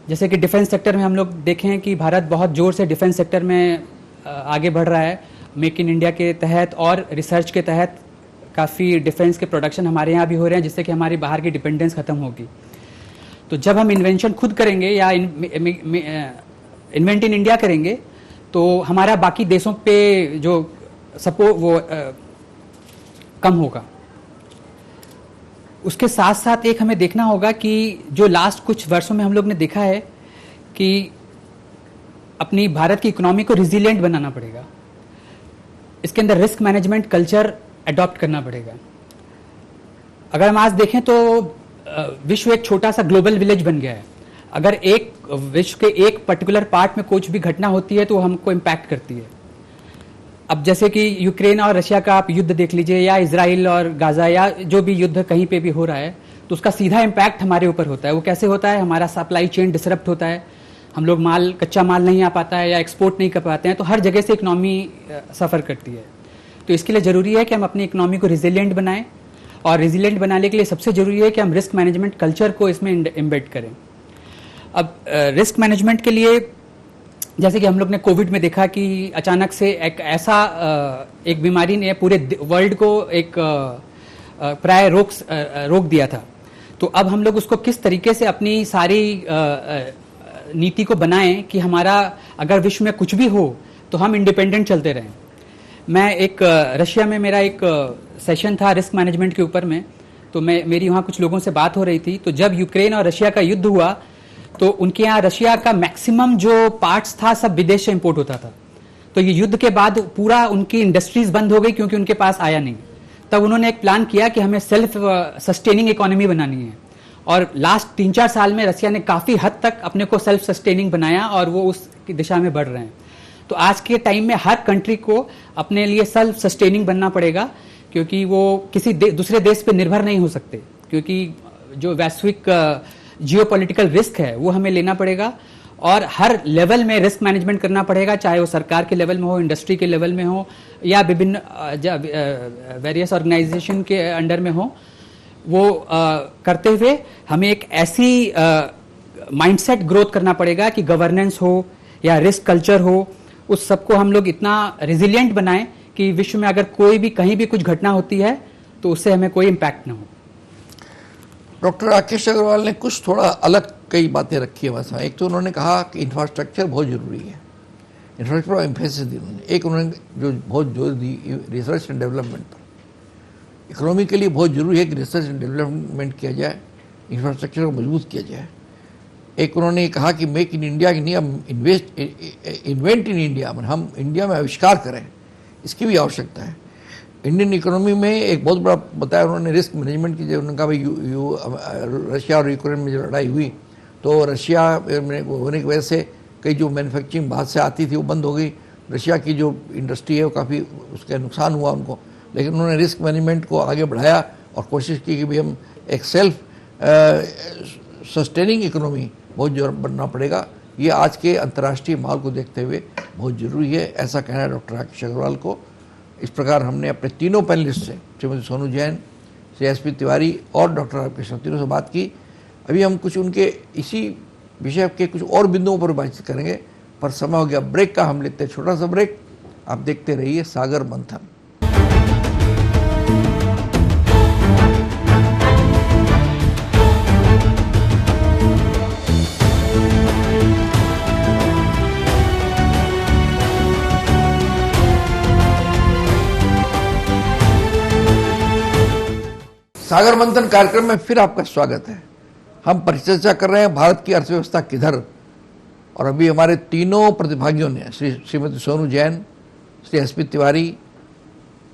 जैसे कि डिफेंस सेक्टर में हम लोग देखें कि भारत बहुत जोर से डिफेंस सेक्टर में आगे बढ़ रहा है। मेक इन इंडिया के तहत और रिसर्च के तहत काफ़ी डिफेंस के प्रोडक्शन हमारे यहाँ भी हो रहे हैं, जिससे कि हमारी बाहर की डिपेंडेंस खत्म होगी। तो जब हम इन्वेंशन खुद करेंगे या इन्वेंट इन इंडिया करेंगे तो हमारा बाकी देशों पे जो सपोर्ट वो कम होगा। उसके साथ साथ एक हमें देखना होगा कि जो लास्ट कुछ वर्षों में हम लोग ने देखा है कि अपनी भारत की इकोनॉमी को रिजिलिएंट बनाना पड़ेगा। इसके अंदर रिस्क मैनेजमेंट कल्चर अडॉप्ट करना पड़ेगा। अगर हम आज देखें तो विश्व एक छोटा सा ग्लोबल विलेज बन गया है। अगर एक विश्व के एक पर्टिकुलर पार्ट में कुछ भी घटना होती है तो हमको इम्पैक्ट करती है। अब जैसे कि यूक्रेन और रशिया का आप युद्ध देख लीजिए, या इजराइल और गाजा, या जो भी युद्ध कहीं पे भी हो रहा है, तो उसका सीधा इम्पैक्ट हमारे ऊपर होता है। वो कैसे होता है? हमारा सप्लाई चेन डिसरप्ट होता है, हम लोग कच्चा माल नहीं आ पाता है या एक्सपोर्ट नहीं कर पाते हैं, तो हर जगह से इकोनॉमी सफ़र करती है। तो इसके लिए ज़रूरी है कि हम अपनी इकोनॉमी को रिजिलिएंट बनाएं, और रिजिलिएंट बनाने के लिए सबसे ज़रूरी है कि हम रिस्क मैनेजमेंट कल्चर को इसमें इम्बेड करें। अब रिस्क मैनेजमेंट के लिए जैसे कि हम लोग ने कोविड में देखा कि अचानक से एक बीमारी ने पूरे वर्ल्ड को एक प्राय रोक दिया था। तो अब हम लोग उसको किस तरीके से अपनी सारी नीति को बनाएं कि हमारा अगर विश्व में कुछ भी हो तो हम इंडिपेंडेंट चलते रहें। मैं रशिया में मेरा एक सेशन था रिस्क मैनेजमेंट के ऊपर में, तो मेरी वहाँ कुछ लोगों से बात हो रही थी। तो जब यूक्रेन और रशिया का युद्ध हुआ तो उनके यहाँ रशिया का मैक्सिमम जो पार्ट्स था सब विदेश से इंपोर्ट होता था। तो ये युद्ध के बाद पूरा उनकी इंडस्ट्रीज बंद हो गई क्योंकि उनके पास आया नहीं। तब उन्होंने एक प्लान किया कि हमें सेल्फ सस्टेनिंग इकोनॉमी बनानी है, और लास्ट 3-4 साल में रशिया ने काफ़ी हद तक अपने को सेल्फ सस्टेनिंग बनाया और वो उस दिशा में बढ़ रहे हैं। तो आज के टाइम में हर कंट्री को अपने लिए सेल्फ सस्टेनिंग बनना पड़ेगा, क्योंकि वो किसी दूसरे देश पे निर्भर नहीं हो सकते, क्योंकि जो वैश्विक जियोपॉलिटिकल रिस्क है वो हमें लेना पड़ेगा, और हर लेवल में रिस्क मैनेजमेंट करना पड़ेगा, चाहे वो सरकार के लेवल में हो, इंडस्ट्री के लेवल में हो, या विभिन्न वेरियस ऑर्गेनाइजेशन के अंडर में हो। वो करते हुए हमें एक ऐसी माइंडसेट ग्रोथ करना पड़ेगा कि गवर्नेंस हो या रिस्क कल्चर हो, उस सबको हम लोग इतना रिजिलिएंट बनाएं कि विश्व में अगर कोई भी कहीं भी कुछ घटना होती है तो उससे हमें कोई इम्पैक्ट ना हो। डॉक्टर राकेश अग्रवाल ने कुछ थोड़ा अलग कई बातें रखी है वैसा। एक तो उन्होंने कहा कि इंफ्रास्ट्रक्चर बहुत ज़रूरी है, इंफ्रास्ट्रक्चर पर एम्फेसिस दी उन्होंने। एक उन्होंने जो बहुत जोर दी रिसर्च एंड डेवलपमेंट पर। इकोनॉमी के लिए बहुत ज़रूरी है कि रिसर्च एंड डेवलपमेंट किया जाए, इंफ्रास्ट्रक्चर को मजबूत किया जाए। एक उन्होंने कहा कि मेक इन इंडिया की नहीं, हम इन्वेंट इन इंडिया, हम इंडिया में आविष्कार करें, इसकी भी आवश्यकता है। इंडियन इकोनॉमी में एक बहुत बड़ा बताया उन्होंने रिस्क मैनेजमेंट की। जब उन्होंने कहा भाई रशिया और यूक्रेन में जो लड़ाई हुई तो रशिया में होने की वजह से कई जो मैन्युफैक्चरिंग बाहर से आती थी वो बंद हो गई। रशिया की जो इंडस्ट्री है वो काफ़ी उसका नुकसान हुआ उनको, लेकिन उन्होंने रिस्क मैनेजमेंट को आगे बढ़ाया और कोशिश की कि भाई हम एक सेल्फ सस्टेनिंग इकोनॉमी बहुत जोर बनना पड़ेगा। ये आज के अंतर्राष्ट्रीय माहौल को देखते हुए बहुत ज़रूरी है, ऐसा कहना है डॉक्टर राकेश अग्रवाल को। इस प्रकार हमने अपने तीनों पैनलिस्ट से, श्रीमती सोनू जैन, श्री एस.पी. तिवारी और डॉक्टर राकेश तीनों से बात की। अभी हम कुछ उनके इसी विषय के कुछ और बिंदुओं पर बातचीत करेंगे, पर समय हो गया ब्रेक का। हम लेते हैं छोटा सा ब्रेक, आप देखते रहिए सागर मंथन। सागर मंथन कार्यक्रम में फिर आपका स्वागत है। हम परिचर्चा कर रहे हैं भारत की अर्थव्यवस्था किधर, और अभी हमारे तीनों प्रतिभागियों ने श्रीमती सोनू जैन, श्री एस.पी. तिवारी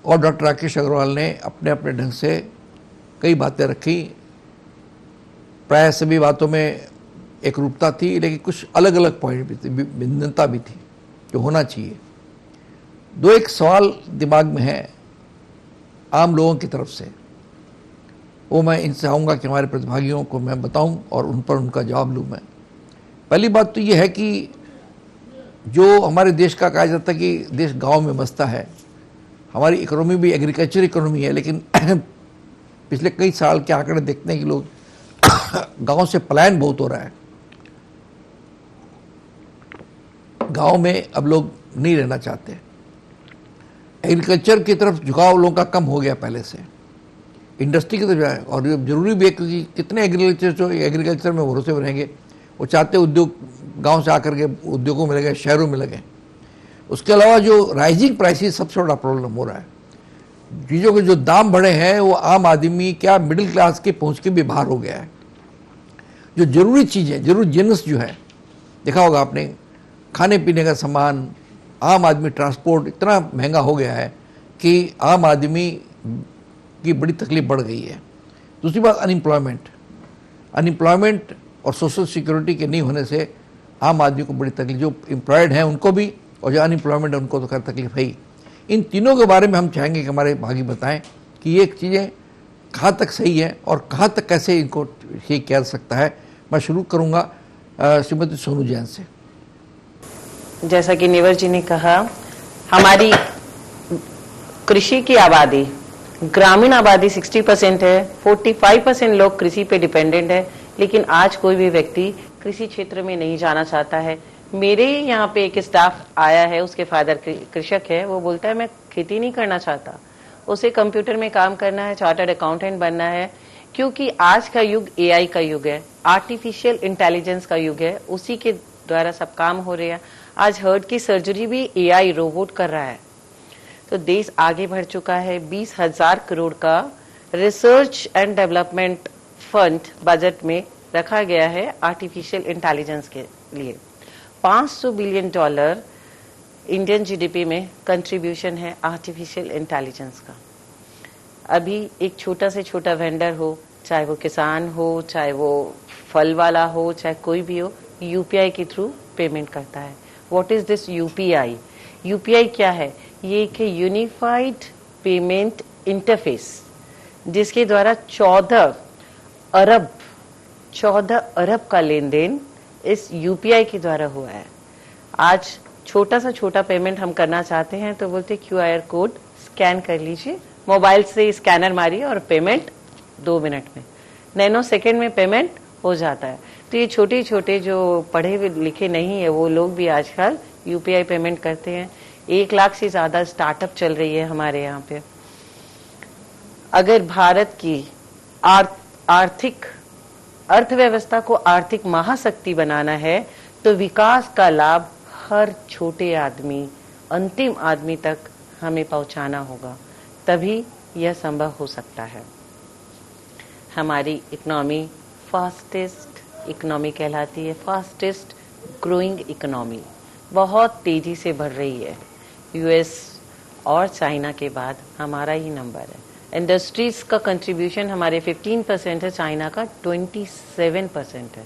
और डॉक्टर राकेश अग्रवाल ने अपने अपने ढंग से कई बातें रखी। प्राय सभी बातों में एक रूपता थी, लेकिन कुछ अलग अलग पॉइंट भी थे, भिन्नता भी थी जो होना चाहिए। दो एक सवाल दिमाग में है आम लोगों की तरफ से, वो मैं इनसे आऊँगा कि हमारे प्रतिभागियों को मैं बताऊं और उन पर उनका जवाब लूँ मैं। पहली बात तो ये है कि जो हमारे देश का कहा जाता है कि देश गांव में बसता है, हमारी इकोनॉमी भी एग्रीकल्चर इकोनॉमी है, लेकिन पिछले कई साल के आंकड़े देखते हैं कि लोग गांव से पलायन बहुत हो रहा है। गांव में अब लोग नहीं रहना चाहते, एग्रीकल्चर की तरफ झुकाव लोगों का कम हो गया पहले से, इंडस्ट्री की तरफ जाए। और ये जरूरी भी है क्योंकि कितने एग्रीकल्चर में भरोसे में रहेंगे, वो चाहते उद्योग गांव से आकर के उद्योगों में लगे, शहरों में लगे। उसके अलावा जो राइजिंग प्राइसेस सबसे बड़ा प्रॉब्लम हो रहा है, चीज़ों के जो दाम बढ़े हैं वो आम आदमी क्या मिडिल क्लास के पहुंच के भी बाहर हो गया है। जो जरूरी चीज़ें, जरूरी जिन्स जो है, देखा होगा आपने, खाने पीने का सामान, आम आदमी ट्रांसपोर्ट इतना महंगा हो गया है कि आम आदमी की बड़ी तकलीफ बढ़ गई है। दूसरी बात अनएम्प्लॉयमेंट और सोशल सिक्योरिटी के नहीं होने से आम आदमी को बड़ी तकलीफ, जो एम्प्लॉयड हैं उनको भी और जो अनएम्प्लॉयमेंट है उनको तो खैर तकलीफ है ही। इन तीनों के बारे में हम चाहेंगे कि हमारे भागी बताएं कि ये चीज़ें कहाँ तक सही है और कहाँ तक कैसे इनको ठीक किया जा सकता है। मैं शुरू करूँगा श्रीमती सोनू जैन से। जैसा कि नेवर जी ने कहा, हमारी कृषि की आबादी, ग्रामीण आबादी 60% है, 45% लोग कृषि पे डिपेंडेंट है, लेकिन आज कोई भी व्यक्ति कृषि क्षेत्र में नहीं जाना चाहता है। मेरे यहाँ पे एक स्टाफ आया है, उसके फादर कृषक है, वो बोलता है मैं खेती नहीं करना चाहता, उसे कंप्यूटर में काम करना है, चार्टर्ड अकाउंटेंट बनना है, क्योंकि आज का युग एआई का युग है, आर्टिफिशियल इंटेलिजेंस का युग है, उसी के द्वारा सब काम हो रहे हैं। आज हार्ट की सर्जरी भी एआई रोबोट कर रहा है। तो देश आगे बढ़ चुका है। 20,000 करोड़ का research and development fund budget में रखा गया है आर्टिफिशियल इंटेलिजेंस के लिए। $500 बिलियन इंडियन जीडीपी में कंट्रीब्यूशन है आर्टिफिशियल इंटेलिजेंस का। अभी एक छोटा से छोटा वेंडर हो, चाहे वो किसान हो, चाहे वो फल वाला हो, चाहे कोई भी हो, यूपीआई के थ्रू पेमेंट करता है। What is this UPI? UPI क्या है? ये एक यूनिफाइड पेमेंट इंटरफेस, जिसके द्वारा 14 अरब का लेन देन इस यूपीआई के द्वारा हुआ है। आज छोटा से छोटा पेमेंट हम करना चाहते हैं तो बोलते क्यूआर कोड स्कैन कर लीजिए, मोबाइल से स्कैनर मारिए और पेमेंट 2 मिनट में, नैनो सेकेंड में पेमेंट हो जाता है। तो ये छोटे छोटे जो पढ़े लिखे नहीं है वो लोग भी आजकल यूपीआई पेमेंट करते हैं। 1 लाख से ज्यादा स्टार्टअप चल रही है हमारे यहाँ पे। अगर भारत की अर्थव्यवस्था को आर्थिक महाशक्ति बनाना है तो विकास का लाभ हर छोटे आदमी, अंतिम आदमी तक हमें पहुंचाना होगा, तभी यह संभव हो सकता है। हमारी इकोनॉमी फास्टेस्ट इकोनॉमी कहलाती है, फास्टेस्ट ग्रोइंग इकोनॉमी, बहुत तेजी से बढ़ रही है। यूएस और चाइना के बाद हमारा ही नंबर है। इंडस्ट्रीज का कंट्रीब्यूशन हमारे 15% है, चाइना का 27% है।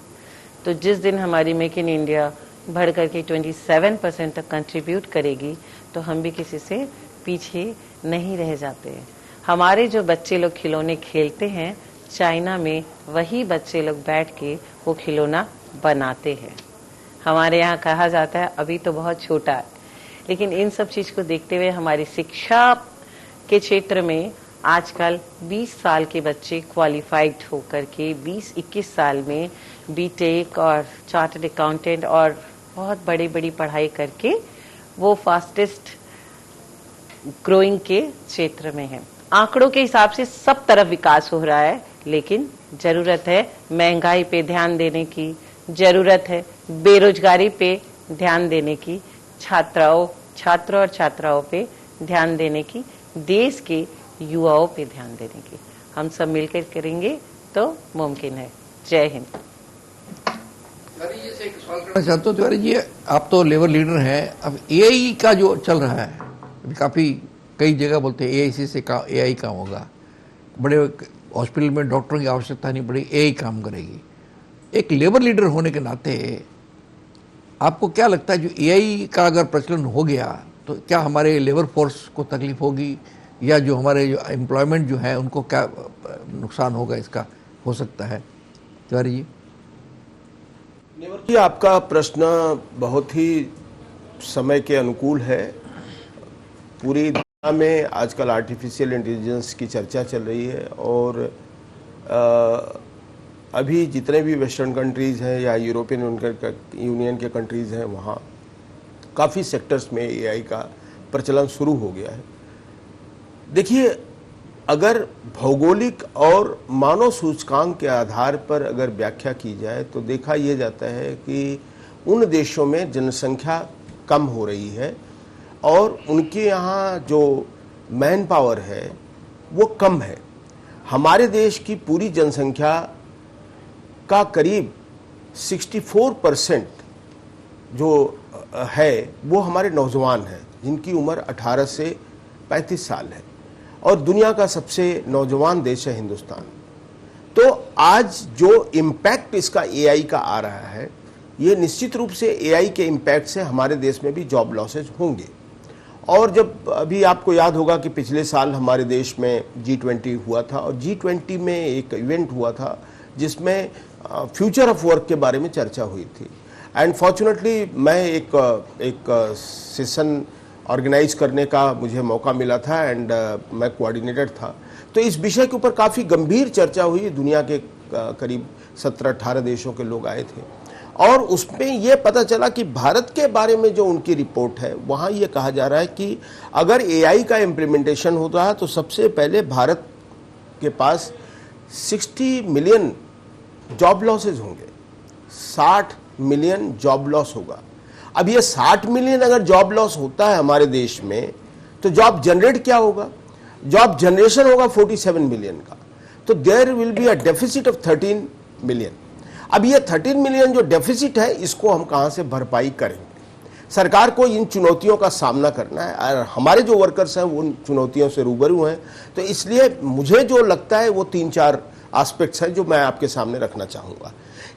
तो जिस दिन हमारी मेक इन इंडिया बढ़ करके 27% तक कंट्रीब्यूट करेगी तो हम भी किसी से पीछे नहीं रह जाते हैं। हमारे जो बच्चे लोग खिलौने खेलते हैं, चाइना में वही बच्चे लोग बैठ के वो खिलौना बनाते हैं। हमारे यहाँ कहा जाता है अभी तो बहुत छोटा है, लेकिन इन सब चीज को देखते हुए हमारी शिक्षा के क्षेत्र में आजकल 20 साल के बच्चे क्वालिफाइड होकर के 20-21 साल में बीटेक और चार्टर्ड अकाउंटेंट और बहुत बड़ी बड़ी पढ़ाई करके वो फास्टेस्ट ग्रोइंग के क्षेत्र में है। आंकड़ों के हिसाब से सब तरफ विकास हो रहा है, लेकिन जरूरत है महंगाई पे ध्यान देने की, जरूरत है बेरोजगारी पे ध्यान देने की, छात्र और छात्राओं पे ध्यान देने की, देश के युवाओं पे ध्यान देने की। हम सब मिलकर करेंगे तो मुमकिन है। जय हिंद। तिवारी जी से एक सवाल करना चाहता हूँ। तिवारी जी, आप तो लेबर लीडर हैं, अब एआई का जो चल रहा है, काफी कई जगह बोलते हैं एआई से एआई काम होगा, बड़े हॉस्पिटल में डॉक्टरों की आवश्यकता नहीं पड़ेगी, एआई काम करेगी। एक लेबर लीडर होने के नाते आपको क्या लगता है, जो एआई का अगर प्रचलन हो गया तो क्या हमारे लेबर फोर्स को तकलीफ होगी, या जो हमारे जो एम्प्लॉयमेंट जो है उनको क्या नुकसान होगा, इसका हो सकता है? तिवारी जी। जी, आपका प्रश्न बहुत ही समय के अनुकूल है। पूरी दुनिया में आजकल आर्टिफिशियल इंटेलिजेंस की चर्चा चल रही है और अभी जितने भी वेस्टर्न कंट्रीज़ हैं या यूरोपियन यूनियन के कंट्रीज़ हैं, वहाँ काफ़ी सेक्टर्स में एआई का प्रचलन शुरू हो गया है। देखिए, अगर भौगोलिक और मानव सूचकांक के आधार पर अगर व्याख्या की जाए तो देखा यह जाता है कि उन देशों में जनसंख्या कम हो रही है और उनके यहाँ जो मैन पावर है वो कम है। हमारे देश की पूरी जनसंख्या का करीब 64% जो है वो हमारे नौजवान हैं, जिनकी उम्र 18 से 35 साल है, और दुनिया का सबसे नौजवान देश है हिंदुस्तान। तो आज जो इम्पैक्ट इसका एआई का आ रहा है, ये निश्चित रूप से एआई के इम्पैक्ट से हमारे देश में भी जॉब लॉसेज होंगे। और जब अभी आपको याद होगा कि पिछले साल हमारे देश में G20 हुआ था, और G20 में एक इवेंट हुआ था जिसमें फ्यूचर ऑफ वर्क के बारे में चर्चा हुई थी। एंड फॉर्चुनेटली मैं एक सेशन ऑर्गेनाइज करने का मुझे मौका मिला था एंड मैं कोऑर्डिनेटर था। तो इस विषय के ऊपर काफ़ी गंभीर चर्चा हुई, दुनिया के करीब 17-18 देशों के लोग आए थे, और उसमें ये पता चला कि भारत के बारे में जो उनकी रिपोर्ट है, वहाँ ये कहा जा रहा है कि अगर एआई का इम्प्लीमेंटेशन होता है तो सबसे पहले भारत के पास 60 मिलियन जॉब लॉसेज होंगे, 60 मिलियन जॉब लॉस होगा। अब ये 60 मिलियन अगर जॉब लॉस होता है हमारे देश में, तो जॉब जनरेट क्या होगा? जॉब जनरेशन होगा 47 मिलियन का। तो there will be a deficit of 13 million. अब ये 13 मिलियन जो डेफिसिट है, इसको हम कहां से भरपाई करेंगे? सरकार को इन चुनौतियों का सामना करना है और हमारे जो वर्कर्स हैं वो उन चुनौतियों से रूबरू हैं। तो इसलिए मुझे जो लगता है वो 3-4 एस्पेक्ट्स हैं जो मैं आपके सामने रखना चाहूँगा।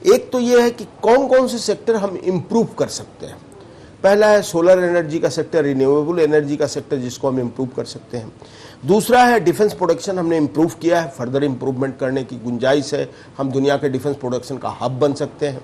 एक तो ये है कि कौन कौन से सेक्टर हम इम्प्रूव कर सकते हैं। पहला है सोलर एनर्जी का सेक्टर, रिन्यूएबल एनर्जी का सेक्टर, जिसको हम इम्प्रूव कर सकते हैं। दूसरा है डिफेंस प्रोडक्शन, हमने इम्प्रूव किया है, फर्दर इम्प्रूवमेंट करने की गुंजाइश है, हम दुनिया के डिफेंस प्रोडक्शन का हब बन सकते हैं।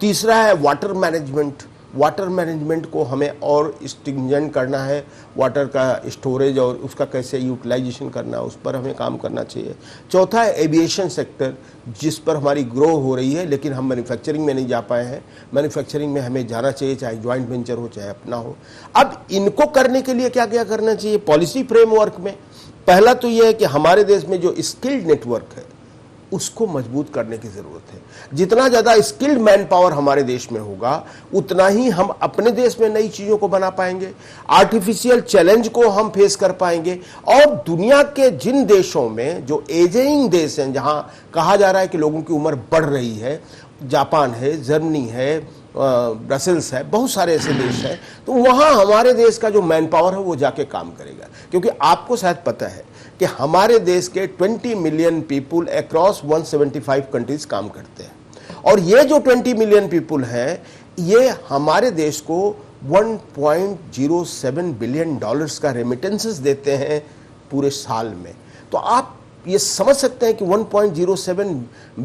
तीसरा है वाटर मैनेजमेंट, वाटर मैनेजमेंट को हमें और स्ट्रिंजेंट करना है, वाटर का स्टोरेज और उसका कैसे यूटिलाइजेशन करना, उस पर हमें काम करना चाहिए। चौथा है एविएशन सेक्टर, जिस पर हमारी ग्रो हो रही है, लेकिन हम मैन्युफैक्चरिंग में नहीं जा पाए हैं। मैन्युफैक्चरिंग में हमें जाना चाहिए, चाहे जॉइंट वेंचर हो चाहे अपना हो। अब इनको करने के लिए क्या क्या करना चाहिए पॉलिसी फ्रेमवर्क में? पहला तो यह है कि हमारे देश में जो स्किल्ड नेटवर्क है उसको मजबूत करने की जरूरत है। जितना ज्यादा स्किल्ड मैन पावर हमारे देश में होगा, उतना ही हम अपने देश में नई चीजों को बना पाएंगे, आर्टिफिशियल चैलेंज को हम फेस कर पाएंगे। और दुनिया के जिन देशों में जो एजिंग देश हैं, जहां कहा जा रहा है कि लोगों की उम्र बढ़ रही है, जापान है, जर्मनी है, ब्रसेल्स है, बहुत सारे ऐसे देश हैं, तो वहाँ हमारे देश का जो मैन पावर है वो जाके काम करेगा। क्योंकि आपको शायद पता है कि हमारे देश के 20 मिलियन पीपुल अक्रॉस 175 कंट्रीज काम करते हैं, और ये जो 20 मिलियन पीपुल हैं ये हमारे देश को 1.07 बिलियन डॉलर्स का रेमिटेंसेस देते हैं पूरे साल में। तो आप ये समझ सकते हैं कि 1.07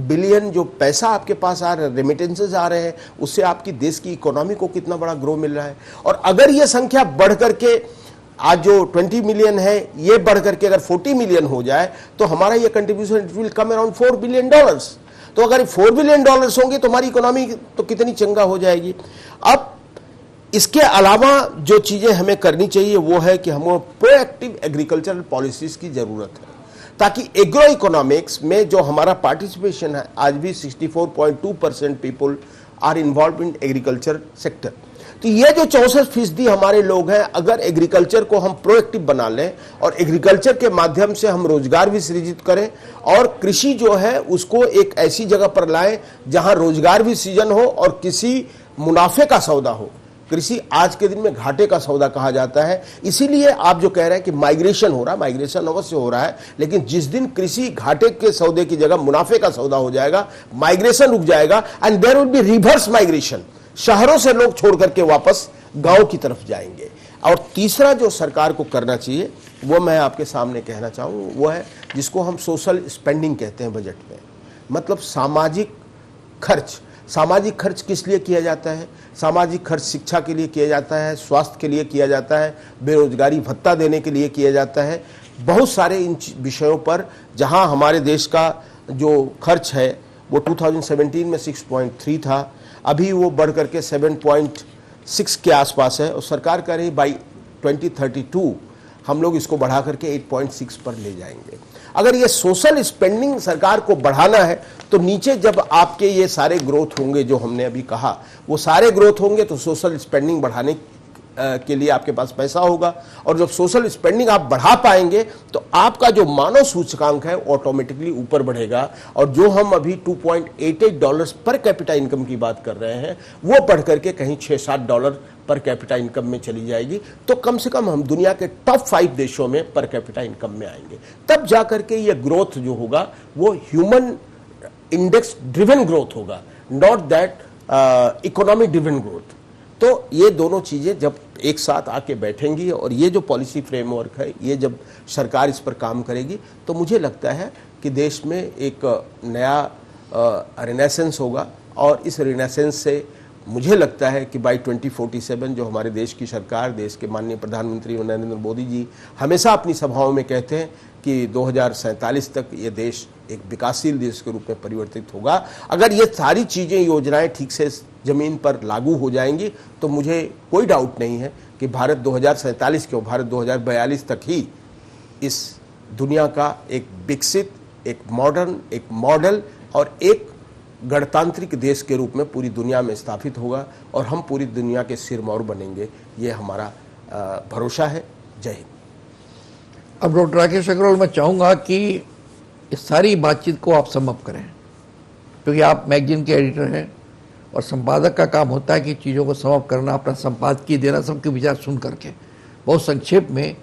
बिलियन जो पैसा आपके पास आ रहा है, रेमिटेंसेस आ रहे हैं, उससे आपकी देश की इकोनॉमी को कितना बड़ा ग्रो मिल रहा है। और अगर ये संख्या बढ़ करके आज जो 20 मिलियन है ये बढ़ करके अगर 40 मिलियन हो जाए तो हमारा ये contribution it will come around $4 billion. तो अगर $4 बिलियन होंगे तो हमारी इकोनॉमी तो कितनी चंगा हो जाएगी। अब इसके अलावा जो चीजें हमें करनी चाहिए वो है कि हमें प्रोएक्टिव एग्रीकल्चरल पॉलिसीज की जरूरत है, ताकि एग्रो इकोनॉमिक्स में जो हमारा पार्टिसिपेशन है, आज भी 64.2% people are involve in agriculture sector. तो ये जो 64% हमारे लोग हैं, अगर एग्रीकल्चर को हम प्रोएक्टिव बना लें और एग्रीकल्चर के माध्यम से हम रोजगार भी सृजित करें और कृषि जो है उसको एक ऐसी जगह पर लाएं जहां रोजगार भी सृजन हो और किसी मुनाफे का सौदा हो। कृषि आज के दिन में घाटे का सौदा कहा जाता है, इसीलिए आप जो कह रहे हैं कि माइग्रेशन हो रहा है, माइग्रेशन अवश्य हो रहा है, लेकिन जिस दिन कृषि घाटे के सौदे की जगह मुनाफे का सौदा हो जाएगा, माइग्रेशन रुक जाएगा and there will be reverse migration. शहरों से लोग छोड़ करके वापस गांव की तरफ जाएंगे। और तीसरा जो सरकार को करना चाहिए वो मैं आपके सामने कहना चाहूँ, वो है जिसको हम सोशल स्पेंडिंग कहते हैं बजट में, मतलब सामाजिक खर्च। सामाजिक खर्च किस लिए किया जाता है? सामाजिक खर्च शिक्षा के लिए किया जाता है, स्वास्थ्य के लिए किया जाता है, बेरोजगारी भत्ता देने के लिए किया जाता है, बहुत सारे इन विषयों पर जहां हमारे देश का जो खर्च है वो 2017 में 6.3 था, अभी वो बढ़ करके 7.6 के आसपास है, और सरकार कह रही बाई 2032 हम लोग इसको बढ़ा करके 8.6 पर ले जाएंगे। अगर ये सोशल स्पेंडिंग सरकार को बढ़ाना है तो नीचे जब आपके ये सारे ग्रोथ होंगे जो हमने अभी कहा, वो सारे ग्रोथ होंगे तो सोशल स्पेंडिंग बढ़ाने के लिए आपके पास पैसा होगा, और जब सोशल स्पेंडिंग आप बढ़ा पाएंगे तो आपका जो मानव सूचकांक है ऑटोमेटिकली ऊपर बढ़ेगा, और जो हम अभी $2.88 पर कैपिटा इनकम की बात कर रहे हैं वो बढ़ करके कहीं $6-7 पर कैपिटा इनकम में चली जाएगी। तो कम से कम हम दुनिया के टॉप 5 देशों में पर कैपिटा इनकम में आएंगे। तब जाकर के ये ग्रोथ जो होगा वो ह्यूमन इंडेक्स ड्रिवन ग्रोथ होगा, not that economic driven growth. तो ये दोनों चीजें जब एक साथ आके बैठेंगी और ये जो पॉलिसी फ्रेमवर्क है ये जब सरकार इस पर काम करेगी तो मुझे लगता है कि देश में एक नया रिनेसेंस होगा, और इस रिनेसेंस से मुझे लगता है कि बाई 2047 जो हमारे देश की सरकार, देश के माननीय प्रधानमंत्री नरेंद्र मोदी जी हमेशा अपनी सभाओं में कहते हैं कि 2047 तक ये देश एक विकासशील देश के रूप में परिवर्तित होगा। अगर ये सारी चीज़ें, योजनाएं ठीक से जमीन पर लागू हो जाएंगी तो मुझे कोई डाउट नहीं है कि भारत 2047 क्यों, भारत 2042 तक ही इस दुनिया का एक विकसित, एक मॉडर्न, एक मॉडल और एक गणतांत्रिक देश के रूप में पूरी दुनिया में स्थापित होगा, और हम पूरी दुनिया के सिरमौर बनेंगे, ये हमारा भरोसा है। जय हिंद। अब डॉक्टर राकेश अग्रवाल, मैं चाहूँगा कि इस सारी बातचीत को आप समअप करें, क्योंकि आप मैगजीन के एडिटर हैं और संपादक का काम होता है कि चीज़ों को समअप करना, अपना संपादकीय देना, सबके विचार सुन करके बहुत संक्षेप में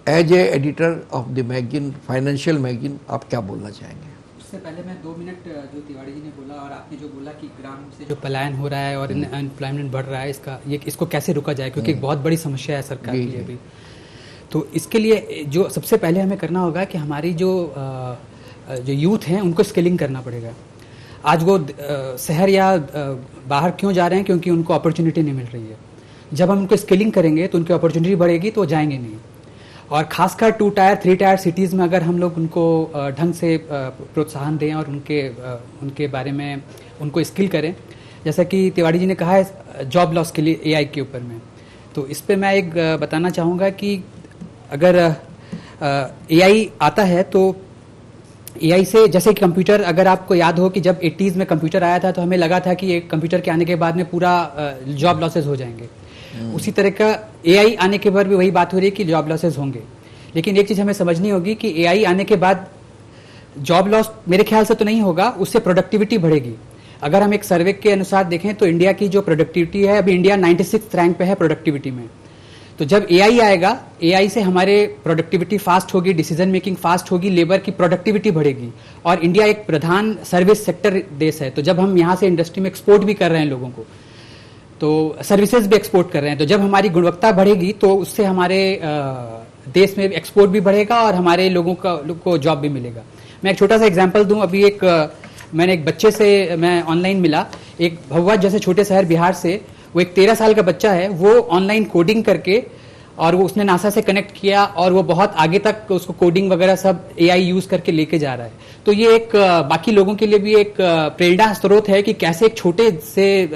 as a editor of the magazine, financial magazine, आप क्या बोलना चाहेंगे? उससे पहले मैं 2 मिनट, जो तिवारी जी ने बोला और आपने जो बोला कि ग्राम से जो पलायन हो रहा है और अनएम्प्लॉयमेंट बढ़ रहा है, इसको कैसे रोका जाए, क्योंकि एक बहुत बड़ी समस्या है सरकार के लिए भी। तो इसके लिए जो सबसे पहले हमें करना होगा कि हमारी जो यूथ हैं उनको स्किलिंग करना पड़ेगा। आज वो शहर या बाहर क्यों जा रहे हैं? क्योंकि उनको अपॉर्चुनिटी नहीं मिल रही है। जब हम उनको स्किलिंग करेंगे तो उनकी अपॉर्चुनिटी बढ़ेगी, तो वो जाएंगे नहीं। और खासकर 2 टायर 3 टायर सिटीज़ में अगर हम लोग उनको ढंग से प्रोत्साहन दें और उनके बारे में उनको स्किल करें, जैसा कि तिवारी जी ने कहा है जॉब लॉस के लिए एआई के ऊपर में, तो इस पे मैं एक बताना चाहूँगा कि अगर एआई आता है तो एआई से, जैसे कि कंप्यूटर, अगर आपको याद हो कि जब 80s में कंप्यूटर आया था तो हमें लगा था कि एक कंप्यूटर के आने के बाद में पूरा जॉब लॉसेस हो जाएंगे। उसी तरह का एआई आने के बाद भी वही बात हो रही है कि जॉब लॉसेस होंगे। लेकिन एक चीज़ हमें समझनी होगी कि एआई आने के बाद जॉब लॉस मेरे ख्याल से तो नहीं होगा, उससे प्रोडक्टिविटी बढ़ेगी। अगर हम एक सर्वे के अनुसार देखें तो इंडिया की जो प्रोडक्टिविटी है, अभी इंडिया 96 रैंक पे है प्रोडक्टिविटी में। तो जब एआई आएगा, एआई से हमारे प्रोडक्टिविटी फास्ट होगी, डिसीजन मेकिंग फास्ट होगी, लेबर की प्रोडक्टिविटी बढ़ेगी। और इंडिया एक प्रधान सर्विस सेक्टर देश है, तो जब हम यहाँ से इंडस्ट्री में एक्सपोर्ट भी कर रहे हैं लोगों को, तो सर्विसेज भी एक्सपोर्ट कर रहे हैं, तो जब हमारी गुणवत्ता बढ़ेगी तो उससे हमारे देश में एक्सपोर्ट भी बढ़ेगा और हमारे लोगों को जॉब भी मिलेगा। मैं एक छोटा सा एग्जांपल दूं, अभी मैंने एक बच्चे से मैं ऑनलाइन मिला, एक भभुआ जैसे छोटे शहर बिहार से, वो एक 13 साल का बच्चा है, वो ऑनलाइन कोडिंग करके और वो उसने नासा से कनेक्ट किया और वो बहुत आगे तक उसको कोडिंग वगैरह सब एआई यूज करके लेके जा रहा है। तो ये एक बाकी लोगों के लिए भी एक प्रेरणा स्रोत है कि कैसे एक छोटे से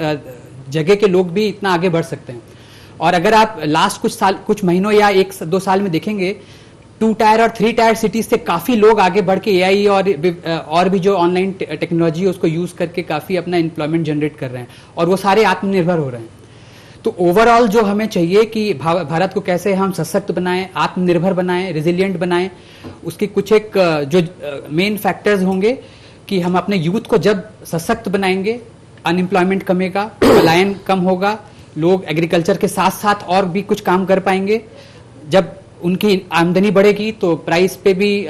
जगह के लोग भी इतना आगे बढ़ सकते हैं। और अगर आप लास्ट कुछ महीनों या 1-2 साल में देखेंगे, 2 टायर और 3 टायर सिटीज से काफी लोग आगे बढ़ के एआई और भी जो ऑनलाइन टेक्नोलॉजी है उसको यूज करके काफी अपना एम्प्लॉयमेंट जनरेट कर रहे हैं और वो सारे आत्मनिर्भर हो रहे हैं। तो ओवरऑल जो हमें चाहिए कि भारत को कैसे हम सशक्त बनाएं, आत्मनिर्भर बनाएं, रेजिलिएंट बनाएं, उसके कुछ एक जो मेन फैक्टर्स होंगे कि हम अपने यूथ को जब सशक्त बनाएंगे, अनएम्प्लॉयमेंट कमेगा, पलायन कम होगा, लोग एग्रीकल्चर के साथ साथ और भी कुछ काम कर पाएंगे। जब उनकी आमदनी बढ़ेगी तो प्राइस पे भी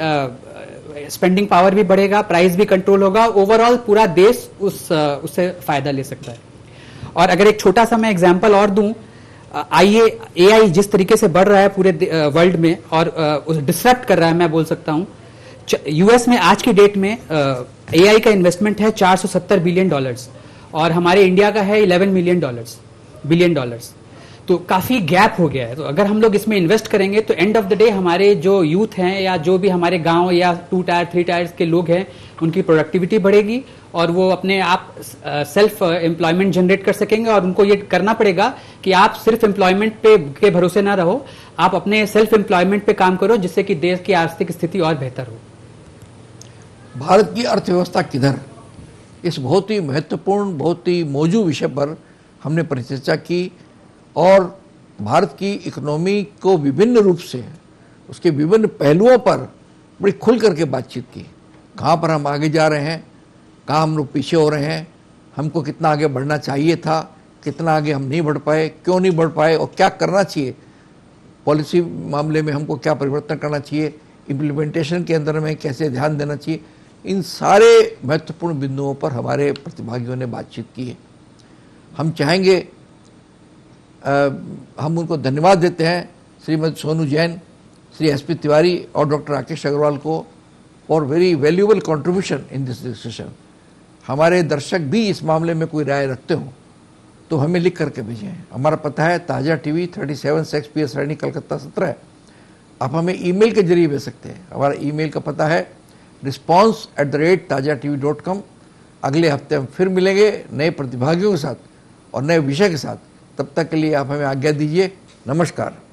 स्पेंडिंग पावर भी बढ़ेगा, प्राइस भी कंट्रोल होगा, ओवरऑल पूरा देश उससे फायदा ले सकता है। और अगर एक छोटा सा मैं एग्जांपल और दूं, एआई जिस तरीके से बढ़ रहा है पूरे वर्ल्ड में और डिसरप्ट कर रहा है, मैं बोल सकता हूं, यूएस में आज की डेट में एआई का इन्वेस्टमेंट है $470 बिलियन और हमारे इंडिया का है $11 बिलियन। तो काफी गैप हो गया है। तो अगर हम लोग इसमें इन्वेस्ट करेंगे तो एंड ऑफ द डे हमारे जो यूथ हैं या जो भी हमारे गांव या 2 टायर 3 टायर्स के लोग हैं, उनकी प्रोडक्टिविटी बढ़ेगी और वो अपने आप सेल्फ एम्प्लॉयमेंट जनरेट कर सकेंगे। और उनको ये करना पड़ेगा कि आप सिर्फ एम्प्लॉयमेंट पे के भरोसे ना रहो, आप अपने सेल्फ एम्प्लॉयमेंट पे काम करो, जिससे कि देश की आर्थिक स्थिति और बेहतर हो। भारत की अर्थव्यवस्था किधर, इस बहुत ही महत्वपूर्ण, बहुत ही मौजू विषय पर हमने परिचर्चा की और भारत की इकोनॉमी को विभिन्न रूप से, उसके विभिन्न पहलुओं पर बड़ी खुल करके बातचीत की। कहाँ पर हम आगे जा रहे हैं, कहाँ हम लोग पीछे हो रहे हैं, हमको कितना आगे बढ़ना चाहिए था, कितना आगे हम नहीं बढ़ पाए, क्यों नहीं बढ़ पाए और क्या करना चाहिए, पॉलिसी मामले में हमको क्या परिवर्तन करना चाहिए, इम्प्लीमेंटेशन के अंदर में कैसे ध्यान देना चाहिए। इन सारे महत्वपूर्ण बिंदुओं पर हमारे प्रतिभागियों ने बातचीत की है। हम चाहेंगे, हम उनको धन्यवाद देते हैं, श्रीमती सोनू जैन, श्री एसपी तिवारी और डॉक्टर राकेश अग्रवाल को, for very valuable contribution in this discussion. हमारे दर्शक भी इस मामले में कोई राय रखते हो तो हमें लिख करके भेजें। हमारा पता है ताज़ा टीवी 37 शेक्सपियर सैनी कलकत्ता 17। आप हमें ईमेल के जरिए भेज सकते हैं। हमारा ईमेल का पता है response@tajatv.com। अगले हफ्ते हम फिर मिलेंगे नए प्रतिभागियों के साथ और नए विषय के साथ। तब तक के लिए आप हमें आज्ञा दीजिए। नमस्कार।